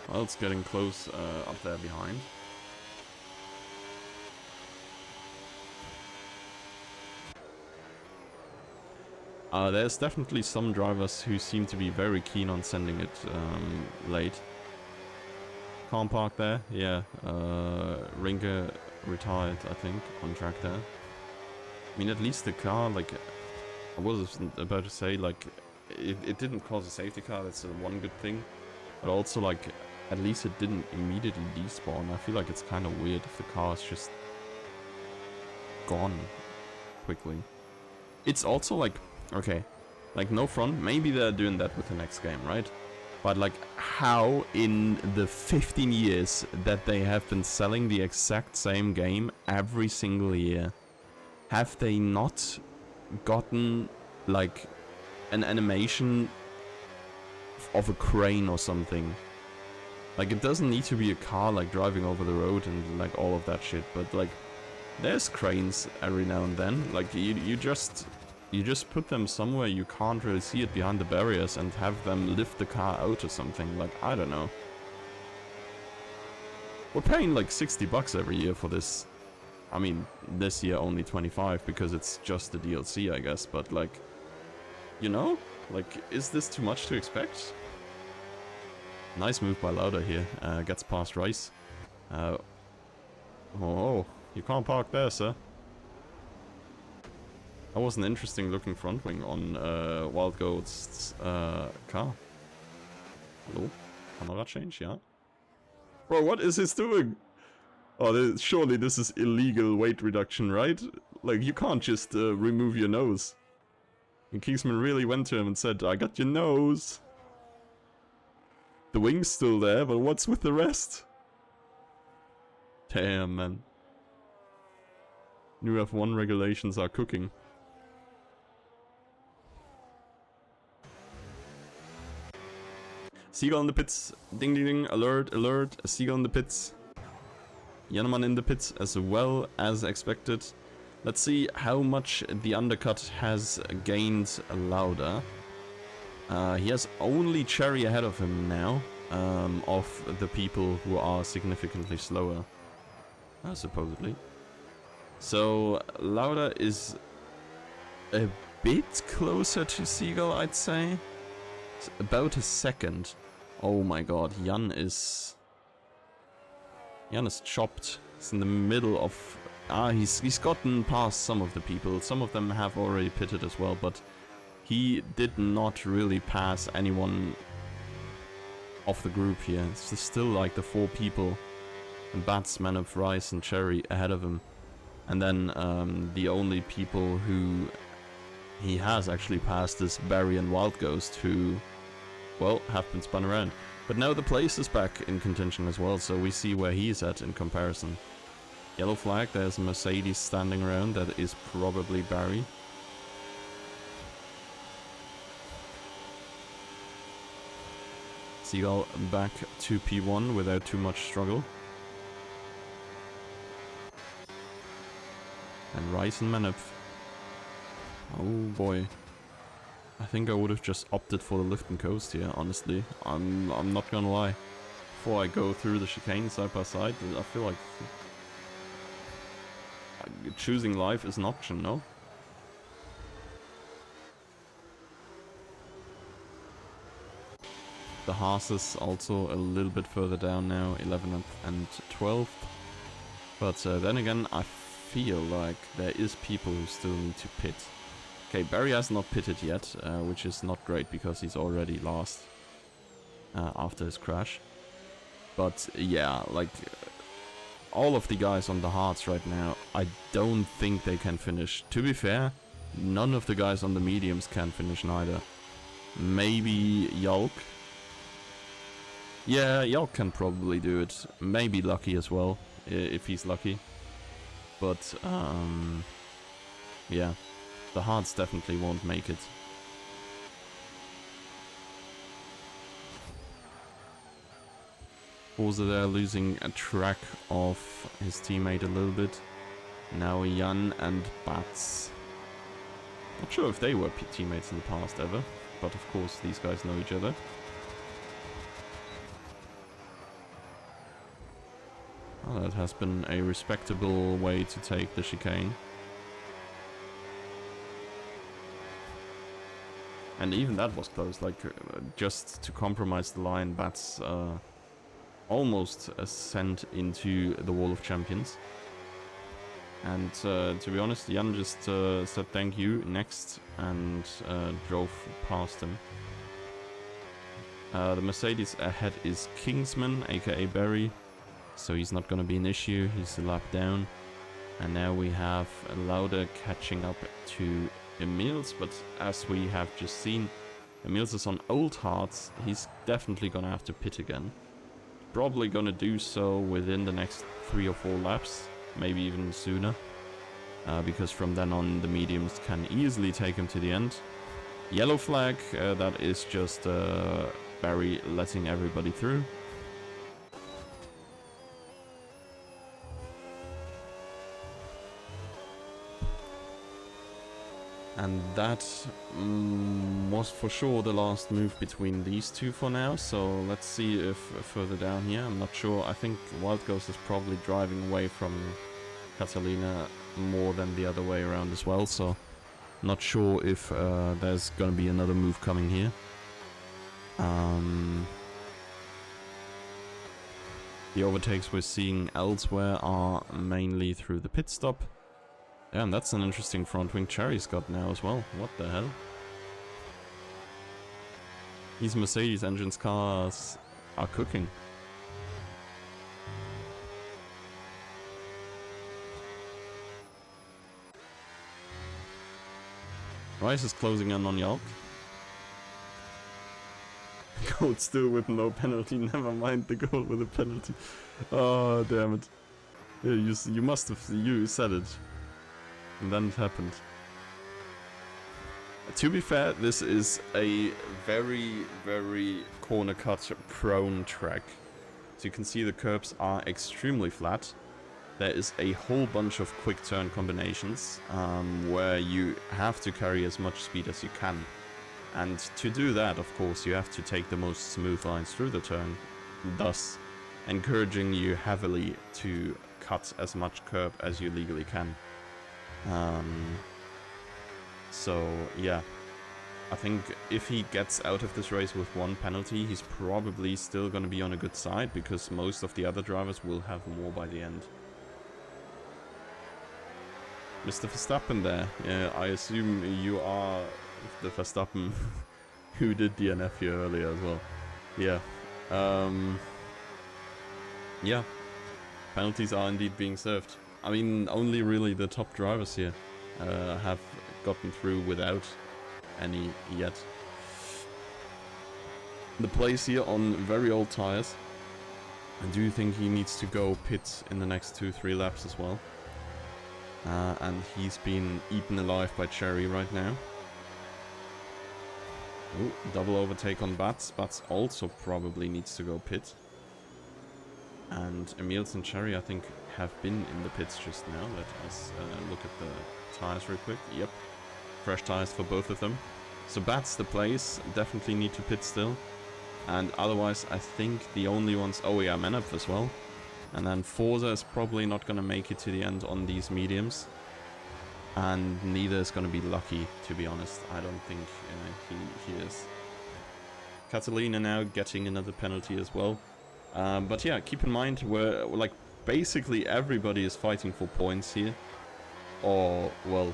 Well, it's getting close up there behind. There's definitely some drivers who seem to be very keen on sending it late. Can't park there, yeah. Rinke retired, I think, on track there. I mean, at least the car, like, I was about to say, like, it didn't cause a safety car, that's one good thing. But also, like, at least it didn't immediately despawn. I feel like it's kind of weird if the car is just gone quickly. It's also like, okay, like no front, maybe they're doing that with the next game, right? But like, how in the 15 years that they have been selling the exact same game every single year, have they not gotten like an animation of a crane or something? Like, it doesn't need to be a car like driving over the road and like all of that shit, but like there's cranes every now and then. Like you just put them somewhere you can't really see it behind the barriers and have them lift the car out or something. Like, I don't know. We're paying like $60 every year for this. I mean, this year only 25 because it's just the DLC, I guess, but like, you know? Like, is this too much to expect? Nice move by Lauda here. Gets past Rice. Oh, you can't park there, sir. That was an interesting looking front wing on Wild Ghost's car. Hello? Camera change, yeah? Bro, what is this doing? Oh, surely this is illegal weight reduction, right? Like, you can't just remove your nose. And Kingsman really went to him and said, I got your nose. The wing's still there, but what's with the rest? Damn, man. New F1 regulations are cooking. Seagull in the pits. Ding ding ding. Alert, alert. A seagull in the pits. Jannemann in the pits as well as expected. Let's see how much the undercut has gained Lauda. He has only Cherry ahead of him now, of the people who are significantly slower, supposedly. So Lauda is a bit closer to Seagull, I'd say. It's about a second. Oh my god, Jan is chopped. He's in the middle of... he's gotten past some of the people. Some of them have already pitted as well, but he did not really pass anyone of the group here. It's still like the 4 people. And Bats, Manuph, Rice and Cherry ahead of him. And then the only people who he has actually passed this Barry and Wild Ghost, who, well, have been spun around. But now the place is back in contention as well, so we see where he's at in comparison. Yellow flag, there's a Mercedes standing around, that is probably Barry. Seagull back to P1 without too much struggle. And Rice and Manip. Oh boy. I think I would have just opted for the lift and coast here, honestly. I'm not gonna lie. Before I go through the chicane side by side, I feel like choosing life is an option, no? The Haas's also a little bit further down now, 11th and 12th. But then again, I feel like there is people who still need to pit. Okay, Barry has not pitted yet, which is not great because he's already last after his crash. But yeah, like all of the guys on the hards right now, I don't think they can finish. To be fair, none of the guys on the mediums can finish neither. Maybe Yulk. Yeah, Yulk can probably do it. Maybe Lucky as well, if he's lucky. But, yeah. The hards definitely won't make it. Also there losing a track of his teammate a little bit. Now Jan and Bats. Not sure if they were teammates in the past ever, but of course these guys know each other. Oh, that has been a respectable way to take the chicane. And even that was close, like just to compromise the line, Bats almost sent into the Wall of Champions. And to be honest, Jan just said thank you next and drove past him. The Mercedes ahead is Kingsman, aka Barry. So he's not going to be an issue, he's a lap down. And now we have Lauda catching up to Emils, but as we have just seen, Emils is on old hards, he's definitely going to have to pit again. Probably going to do so within the next 3 or 4 laps, maybe even sooner. Because from then on the mediums can easily take him to the end. Yellow flag, that is just Barry letting everybody through. And that was for sure the last move between these two for now, so let's see if further down here, I'm not sure, I think Wild Ghost is probably driving away from Catalina more than the other way around as well, so not sure if there's gonna be another move coming here. The overtakes we're seeing elsewhere are mainly through the pit stop. Damn, that's an interesting front wing Cherry's got now as well. What the hell? These Mercedes engines cars are cooking. Rice is closing in on Yelp. Goal still with no penalty. Never mind the goal with a penalty. Oh, damn it. Yeah, you must have... You said it. And then it happened. To be fair, this is a very, very corner cut prone track. So you can see the curbs are extremely flat. There is a whole bunch of quick turn combinations where you have to carry as much speed as you can. And to do that, of course, you have to take the most smooth lines through the turn, thus encouraging you heavily to cut as much curb as you legally can. So yeah, I think if he gets out of this race with 1 penalty, he's probably still going to be on a good side, because most of the other drivers will have more by the end. Mr. Verstappen there, yeah, I assume you are the Verstappen who did DNF here earlier as well. Yeah, yeah, penalties are indeed being served. I mean, only really the top drivers here have gotten through without any yet. The place here on very old tires. I do think he needs to go pit in the next 2-3 laps as well. And he's been eaten alive by Cherry right now. Ooh, double overtake on Bats. Bats also probably needs to go pit. And Emils and Cherry, I think, have been in the pits just now. Let us look at the tires real quick. Yep, fresh tires for both of them. So Bats the place, definitely need to pit still. And otherwise, I think the only ones... Oh yeah, Menup as well. And then Forza is probably not going to make it to the end on these mediums. And neither is going to be Lucky, to be honest. I don't think he is. Catalina now getting another penalty as well. But yeah, keep in mind, we're like basically everybody is fighting for points here. Or, well,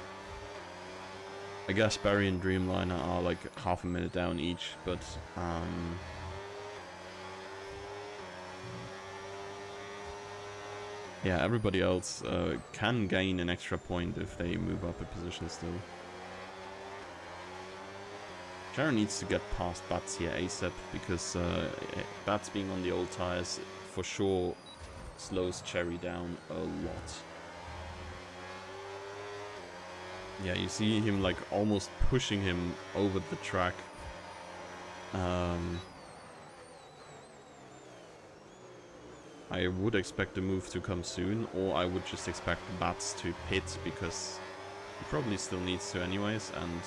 I guess Barry and Dreamliner are like half a minute down each, but yeah, everybody else can gain an extra point if they move up a position still. Sharon needs to get past Bats here ASAP, because Bats being on the old tires for sure slows Cherry down a lot. Yeah, you see him like almost pushing him over the track. I would expect the move to come soon, or I would just expect Bats to pit, because he probably still needs to anyways, and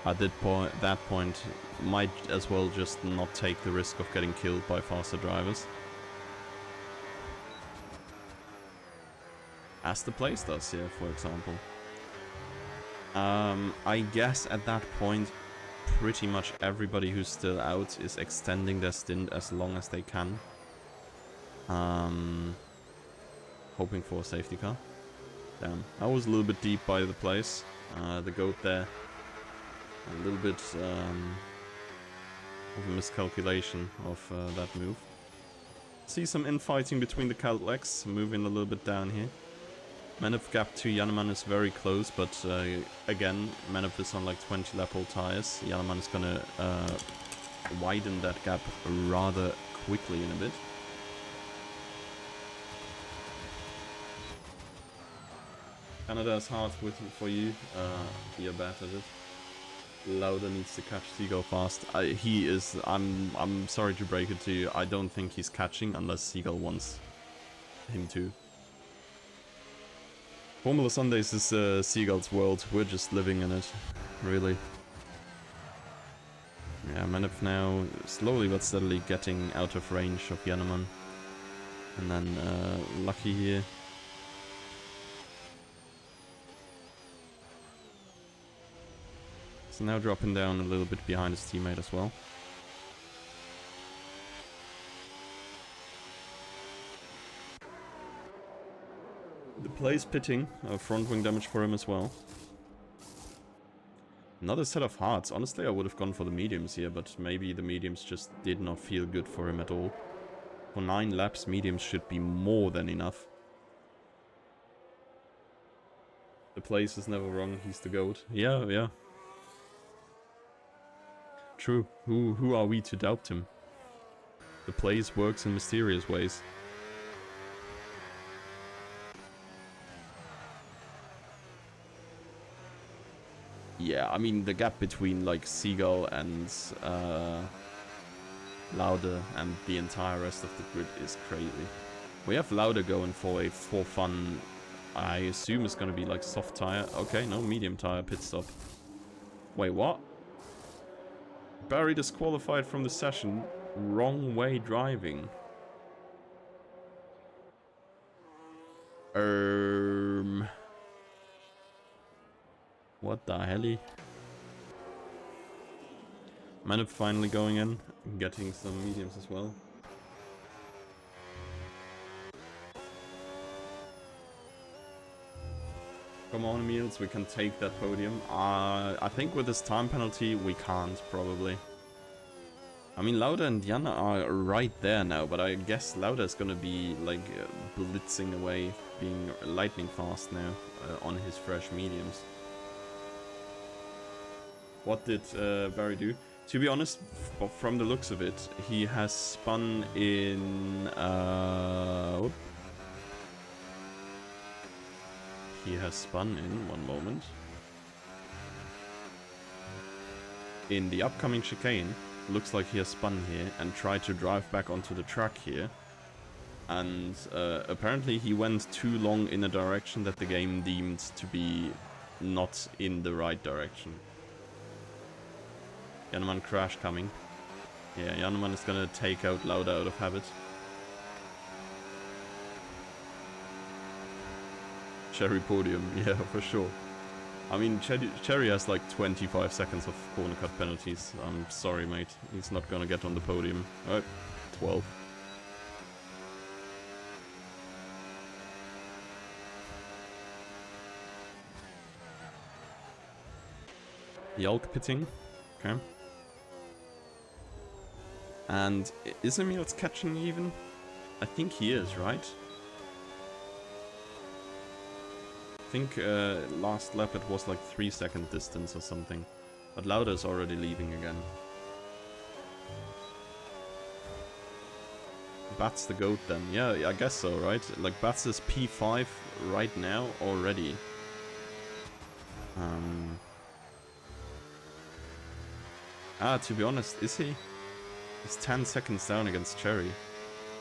at that point might as well just not take the risk of getting killed by faster drivers. As the place does here, for example. I guess at that point, pretty much everybody who's still out is extending their stint as long as they can. Hoping for a safety car. Damn, I was a little bit deep by the place. The goat there. A little bit of a miscalculation of that move. See some infighting between the Cadillacs, moving a little bit down here. Menup gap to Jannemann is very close, but again, Menup is on like 20 lap old tires. Jannemann is gonna widen that gap rather quickly in a bit. Canada is hard for you. You're bad at it. Lauda needs to catch Seagull fast. He is. I'm sorry to break it to you. I don't think he's catching unless Seagull wants him to. Formula Sundays is Seagull's world. We're just living in it, really. Yeah, Menup now slowly but steadily getting out of range of Jannemann. And then Lucky here. So now dropping down a little bit behind his teammate as well. The play's pitting, front wing damage for him as well. Another set of hearts. Honestly, I would have gone for the mediums here, but maybe the mediums just did not feel good for him at all. For 9 laps, mediums should be more than enough. The place is never wrong, he's the GOAT. Yeah, yeah. True. Who are we to doubt him? The place works in mysterious ways. Yeah, I mean, the gap between, like, Seagull and Lauda and the entire rest of the grid is crazy. We have Lauda going for a for fun, I assume it's going to be, like, soft tire. Okay, no, medium tire pit stop. Wait, what? Barry disqualified from the session. Wrong way driving. What the hell? Menup finally going in, getting some mediums as well. Come on, Emils, we can take that podium. I think with this time penalty, we can't, probably. I mean, Lauda and Janne are right there now, but I guess Lauda is gonna be, like, blitzing away, being lightning fast now on his fresh mediums. What did Barry do? To be honest, from the looks of it, he has spun in... He has spun in, one moment. In the upcoming chicane, looks like he has spun here and tried to drive back onto the track here. And apparently he went too long in a direction that the game deemed to be not in the right direction. Jannemann crash coming. Yeah, Jannemann is gonna take out Lauda out of habit. Cherry podium, yeah, for sure. I mean, Cherry has like 25 seconds of corner cut penalties. I'm sorry, mate. He's not gonna get on the podium. Oh, 12. Yalk pitting. Okay. And is Emils catching even? I think he is, right? I think last lap it was like 3-second distance or something. But Lauda is already leaving again. Bats the GOAT then. Yeah, I guess so, right? Like Bats is P5 right now already. To be honest, is he? He's 10 seconds down against Cherry.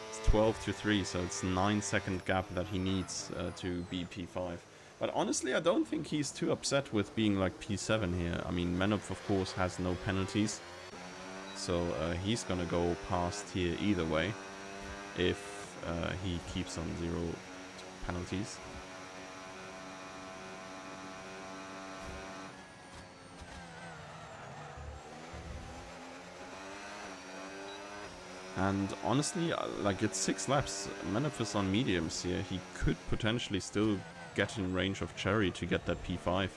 It's 12-3, so it's 9-second gap that he needs to be P5. But honestly, I don't think he's too upset with being like P7 here. I mean, Menop, of course, has no penalties. So he's gonna go past here either way. If he keeps on 0 penalties. And honestly, like it's 6 laps. Menop is on mediums here. He could potentially still get in range of Cherry to get that P5.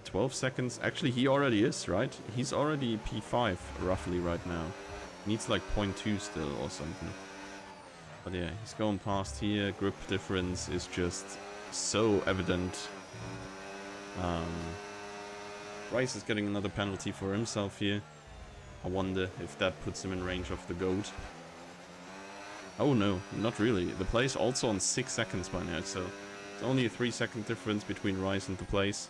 12 seconds. Actually, he already is, right? He's already P5 roughly right now. Needs like 0.2 still or something. But yeah, he's going past here. Grip difference is just so evident. Rice is getting another penalty for himself here. I wonder if that puts him in range of the GOAT. Oh no, not really. The place also on 6 seconds by now, so it's only a 3-second difference between Rice and the place.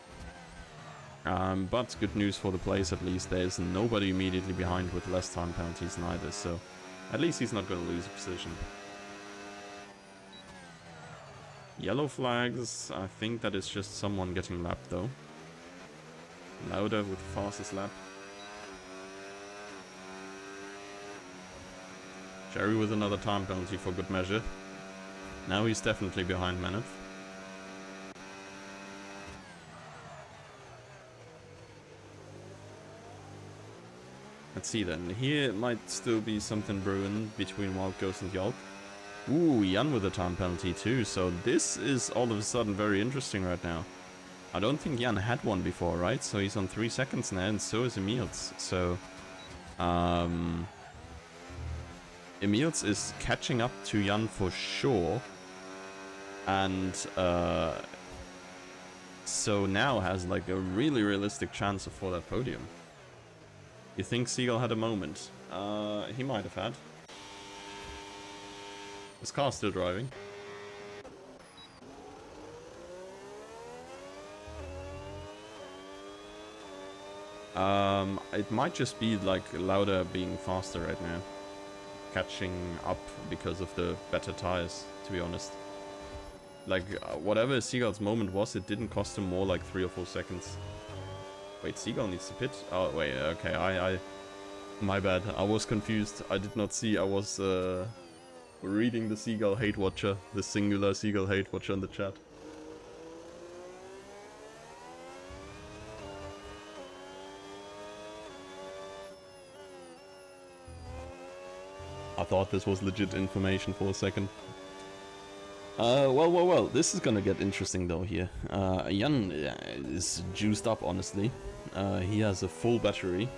But good news for the place, at least there's nobody immediately behind with less time penalties neither, so at least he's not going to lose a position. Yellow flags, I think that is just someone getting lapped though. Lauda with the fastest lap. Cherry with another time penalty for good measure. Now he's definitely behind Menop. Let's see then. Here might still be something brewing between Wild Ghost and Yalk. Ooh, Jan with a time penalty too, so this is all of a sudden very interesting right now. I don't think Jan had one before, right? So he's on 3 seconds now, and so is Emils. So, Emils is catching up to Jan for sure. And, so now has like a really realistic chance for that podium. You think Seagull had a moment? He might have had. His car's still driving. It might just be like Lauda being faster right now. Catching up because of the better tires, to be honest. Like, whatever Seagull's moment was, it didn't cost him more like 3 or 4 seconds. Wait, Seagull needs to pit? Oh, wait, okay, my bad, I was confused. I did not see, I was, reading the Seagull Hate Watcher, the singular Seagull Hate Watcher in the chat. I thought this was legit information for a second. Well, this is gonna get interesting though here. Jan is juiced up, honestly. He has a full battery.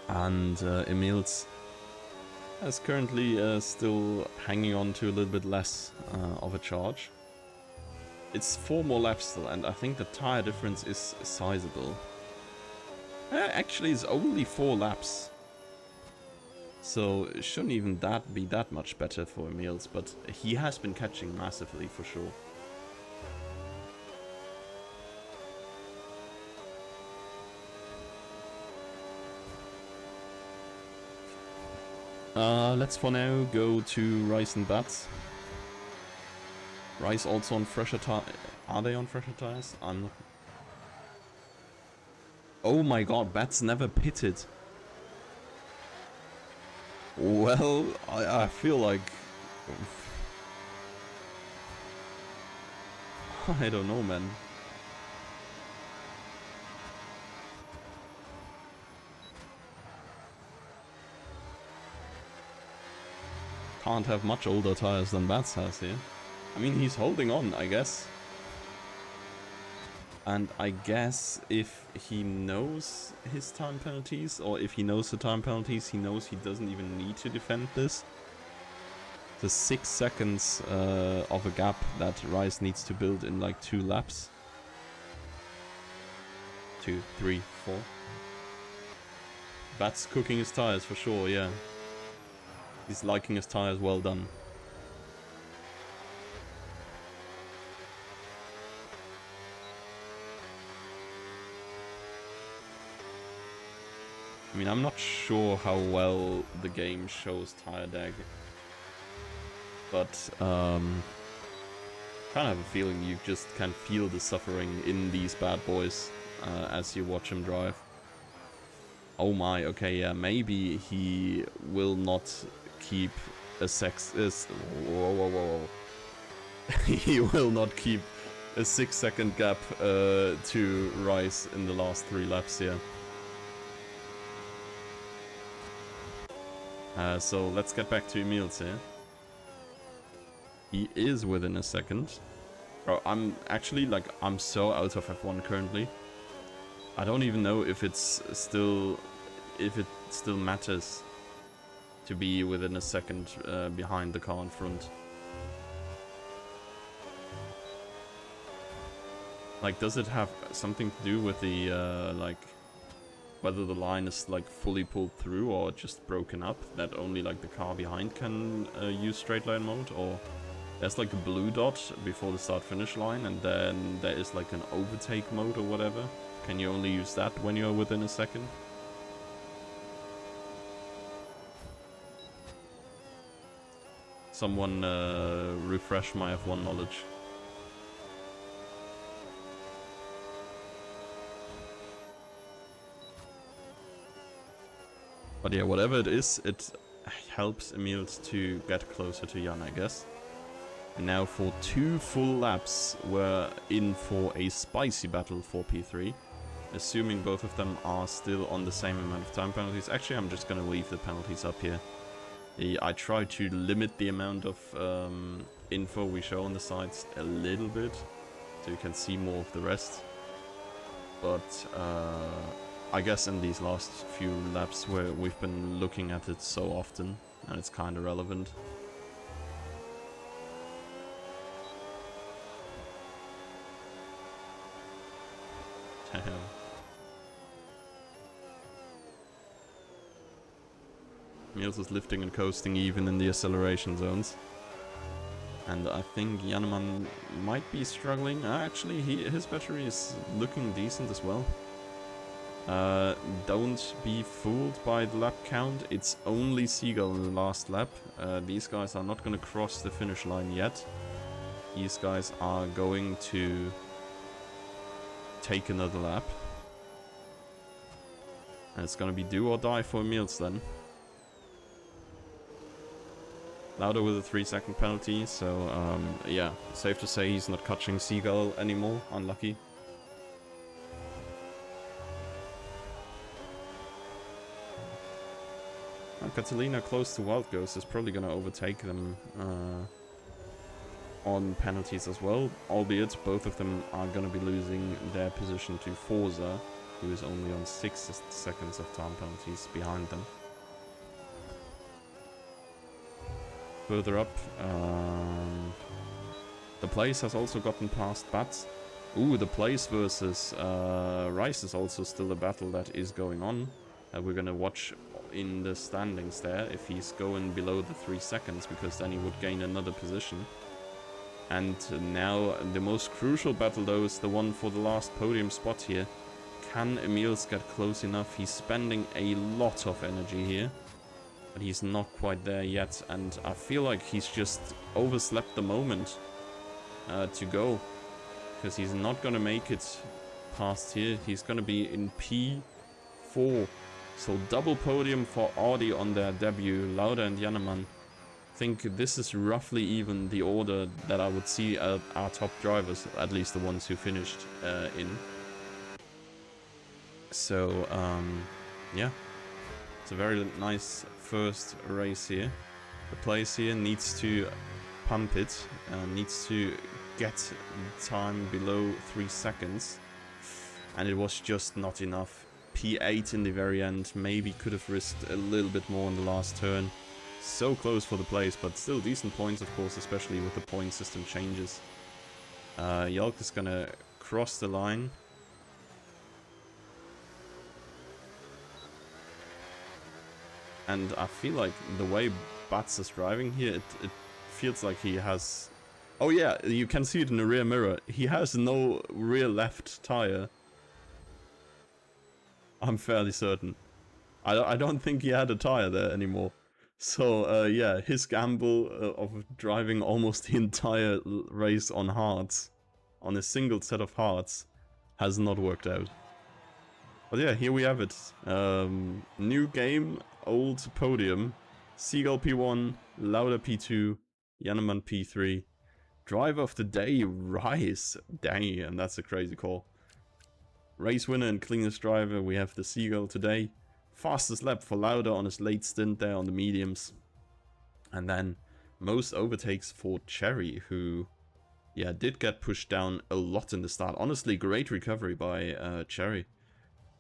And Emils is currently still hanging on to a little bit less of a charge. It's 4 more laps still, and I think the tire difference is sizable. Actually, it's only 4 laps. So it shouldn't even be that much better for Emils, but he has been catching massively for sure. Let's for now go to Rice and Bats. Rice also on fresher tires. Are they on fresher tires? I'm not. Oh my god, Bats never pitted. Well, I feel like... I don't know, man. Can't have much older tires than Bats has here. I mean, he's holding on, I guess. And I guess if he knows his time penalties, or if he knows the time penalties, he knows he doesn't even need to defend this. The 6 seconds of a gap that Rice needs to build in like 2 laps. 2, 3, 4. Bats cooking his tires for sure, yeah. He's liking his tires well done. I mean, I'm not sure how well the game shows tire deg, but kind of have a feeling you just can feel the suffering in these bad boys as you watch him drive. Oh my, okay, yeah, maybe he will not keep a whoa. He will not keep a 6-second gap to Rice in the last 3 laps here. So let's get back to Emils here. He is within a second. Bro, I'm actually, like, I'm so out of F1 currently. I don't even know if it still matters to be within a second behind the car in front. Like, does it have something to do with the, like, whether the line is, like, fully pulled through or just broken up, that only, like, the car behind can use straight line mode? Or there's, like, a blue dot before the start-finish line, and then there is, like, an overtake mode or whatever. Can you only use that when you're within a second? Someone refresh my F1 knowledge. But yeah, whatever it is, it helps Emils to get closer to Jan, I guess. And now for 2 full laps, we're in for a spicy battle for P3. Assuming both of them are still on the same amount of time penalties. Actually, I'm just gonna leave the penalties up here. I try to limit the amount of info we show on the sides a little bit, so you can see more of the rest. But I guess in these last few laps where we've been looking at it so often, and it's kind of relevant. Damn. Emils is lifting and coasting even in the acceleration zones. And I think Jannemann might be struggling. Actually, his battery is looking decent as well. Don't be fooled by the lap count. It's only Seagull in the last lap. These guys are not going to cross the finish line yet. These guys are going to take another lap. And it's going to be do or die for Emils then. Lauda with a 3-second penalty, so yeah, safe to say he's not catching Seagull anymore. Unlucky. Catalina close to Wild Ghost is probably going to overtake them on penalties as well, albeit both of them are going to be losing their position to Forza, who is only on 6 seconds of time penalties behind them. Further up, the place has also gotten past Bats. Ooh, the place versus Rice is also still a battle that is going on. We're gonna watch in the standings there if he's going below the 3 seconds, because then he would gain another position. And now the most crucial battle though is the one for the last podium spot here. Can Emils get close enough? He's spending a lot of energy here, but he's not quite there yet, and I feel like he's just overslept the moment to go. Because he's not going to make it past here. He's going to be in P4. So double podium for Audi on their debut, Lauda and Jannemann. I think this is roughly even the order that I would see our top drivers, at least the ones who finished in. So, yeah. It's a very nice first race here. The place here needs to pump it, needs to get time below 3 seconds, and it was just not enough. P8 in the very end, maybe could have risked a little bit more in the last turn. So close for the place, but still decent points, of course, especially with the point system changes. Yelk is gonna cross the line. And I feel like the way Bats is driving here, it feels like he has... Oh yeah, you can see it in the rear mirror. He has no rear left tire. I'm fairly certain. I don't think he had a tire there anymore. So yeah, his gamble of driving almost the entire race on hards, on a single set of hards, has not worked out. But yeah, here we have it. New game, old podium. Seagull P1, Lauda P2, Jannemann P3. Driver of the day, Rice. Dang, and that's a crazy call. Race winner and cleanest driver, we have the Seagull today. Fastest lap for Lauda on his late stint there on the mediums. And then most overtakes for Cherry, who, yeah, did get pushed down a lot in the start. Honestly, great recovery by Cherry.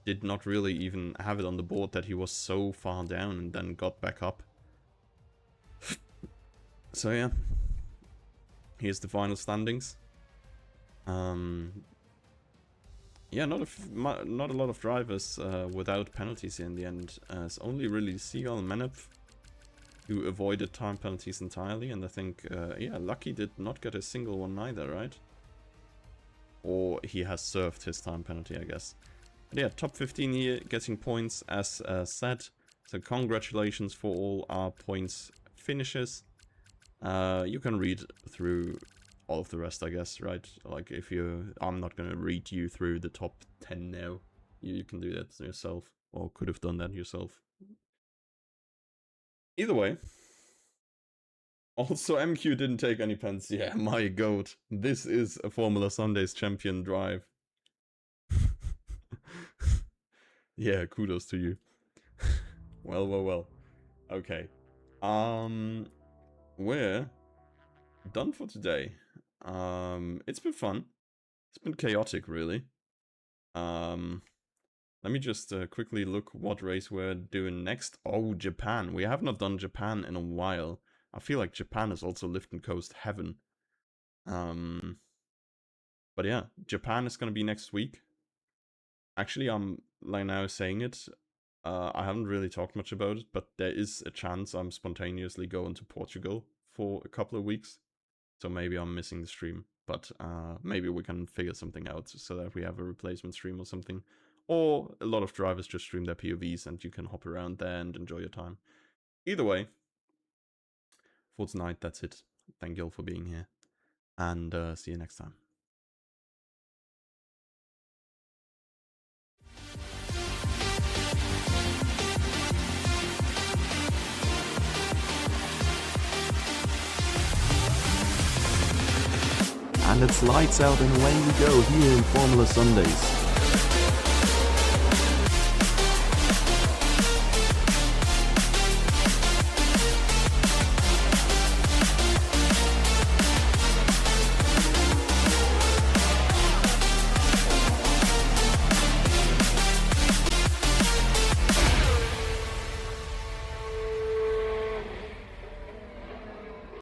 Did not really even have it on the board that he was so far down and then got back up. So yeah. Here's the final standings. Yeah, not a lot of drivers without penalties in the end. It's only really Seagull and Menep who avoided time penalties entirely, and I think, yeah, Lucky did not get a single one either, right? Or he has served his time penalty, I guess. But yeah, top 15 here, getting points as said. So congratulations for all our points finishes. You can read through all of the rest, I guess, right? Like, if you... I'm not gonna read you through the top 10 now. You can do that yourself, or could have done that yourself. Either way. Also, MQ didn't take any pens. Yeah, my god. This is a Formula Sundays champion drive. Yeah, kudos to you. Well. Okay. We're done for today. It's been fun. It's been chaotic, really. Let me just quickly look what race we're doing next. Oh, Japan. We have not done Japan in a while. I feel like Japan is also Lift and Coast heaven. But yeah, Japan is gonna be next week. Actually, I'm like now saying it. I haven't really talked much about it, but there is a chance I'm spontaneously going to Portugal for a couple of weeks. So maybe I'm missing the stream, but maybe we can figure something out so that we have a replacement stream or something. Or a lot of drivers just stream their POVs and you can hop around there and enjoy your time. Either way, for tonight, that's it. Thank you all for being here, and see you next time. And it's lights out and away we go here in Formula Sundays.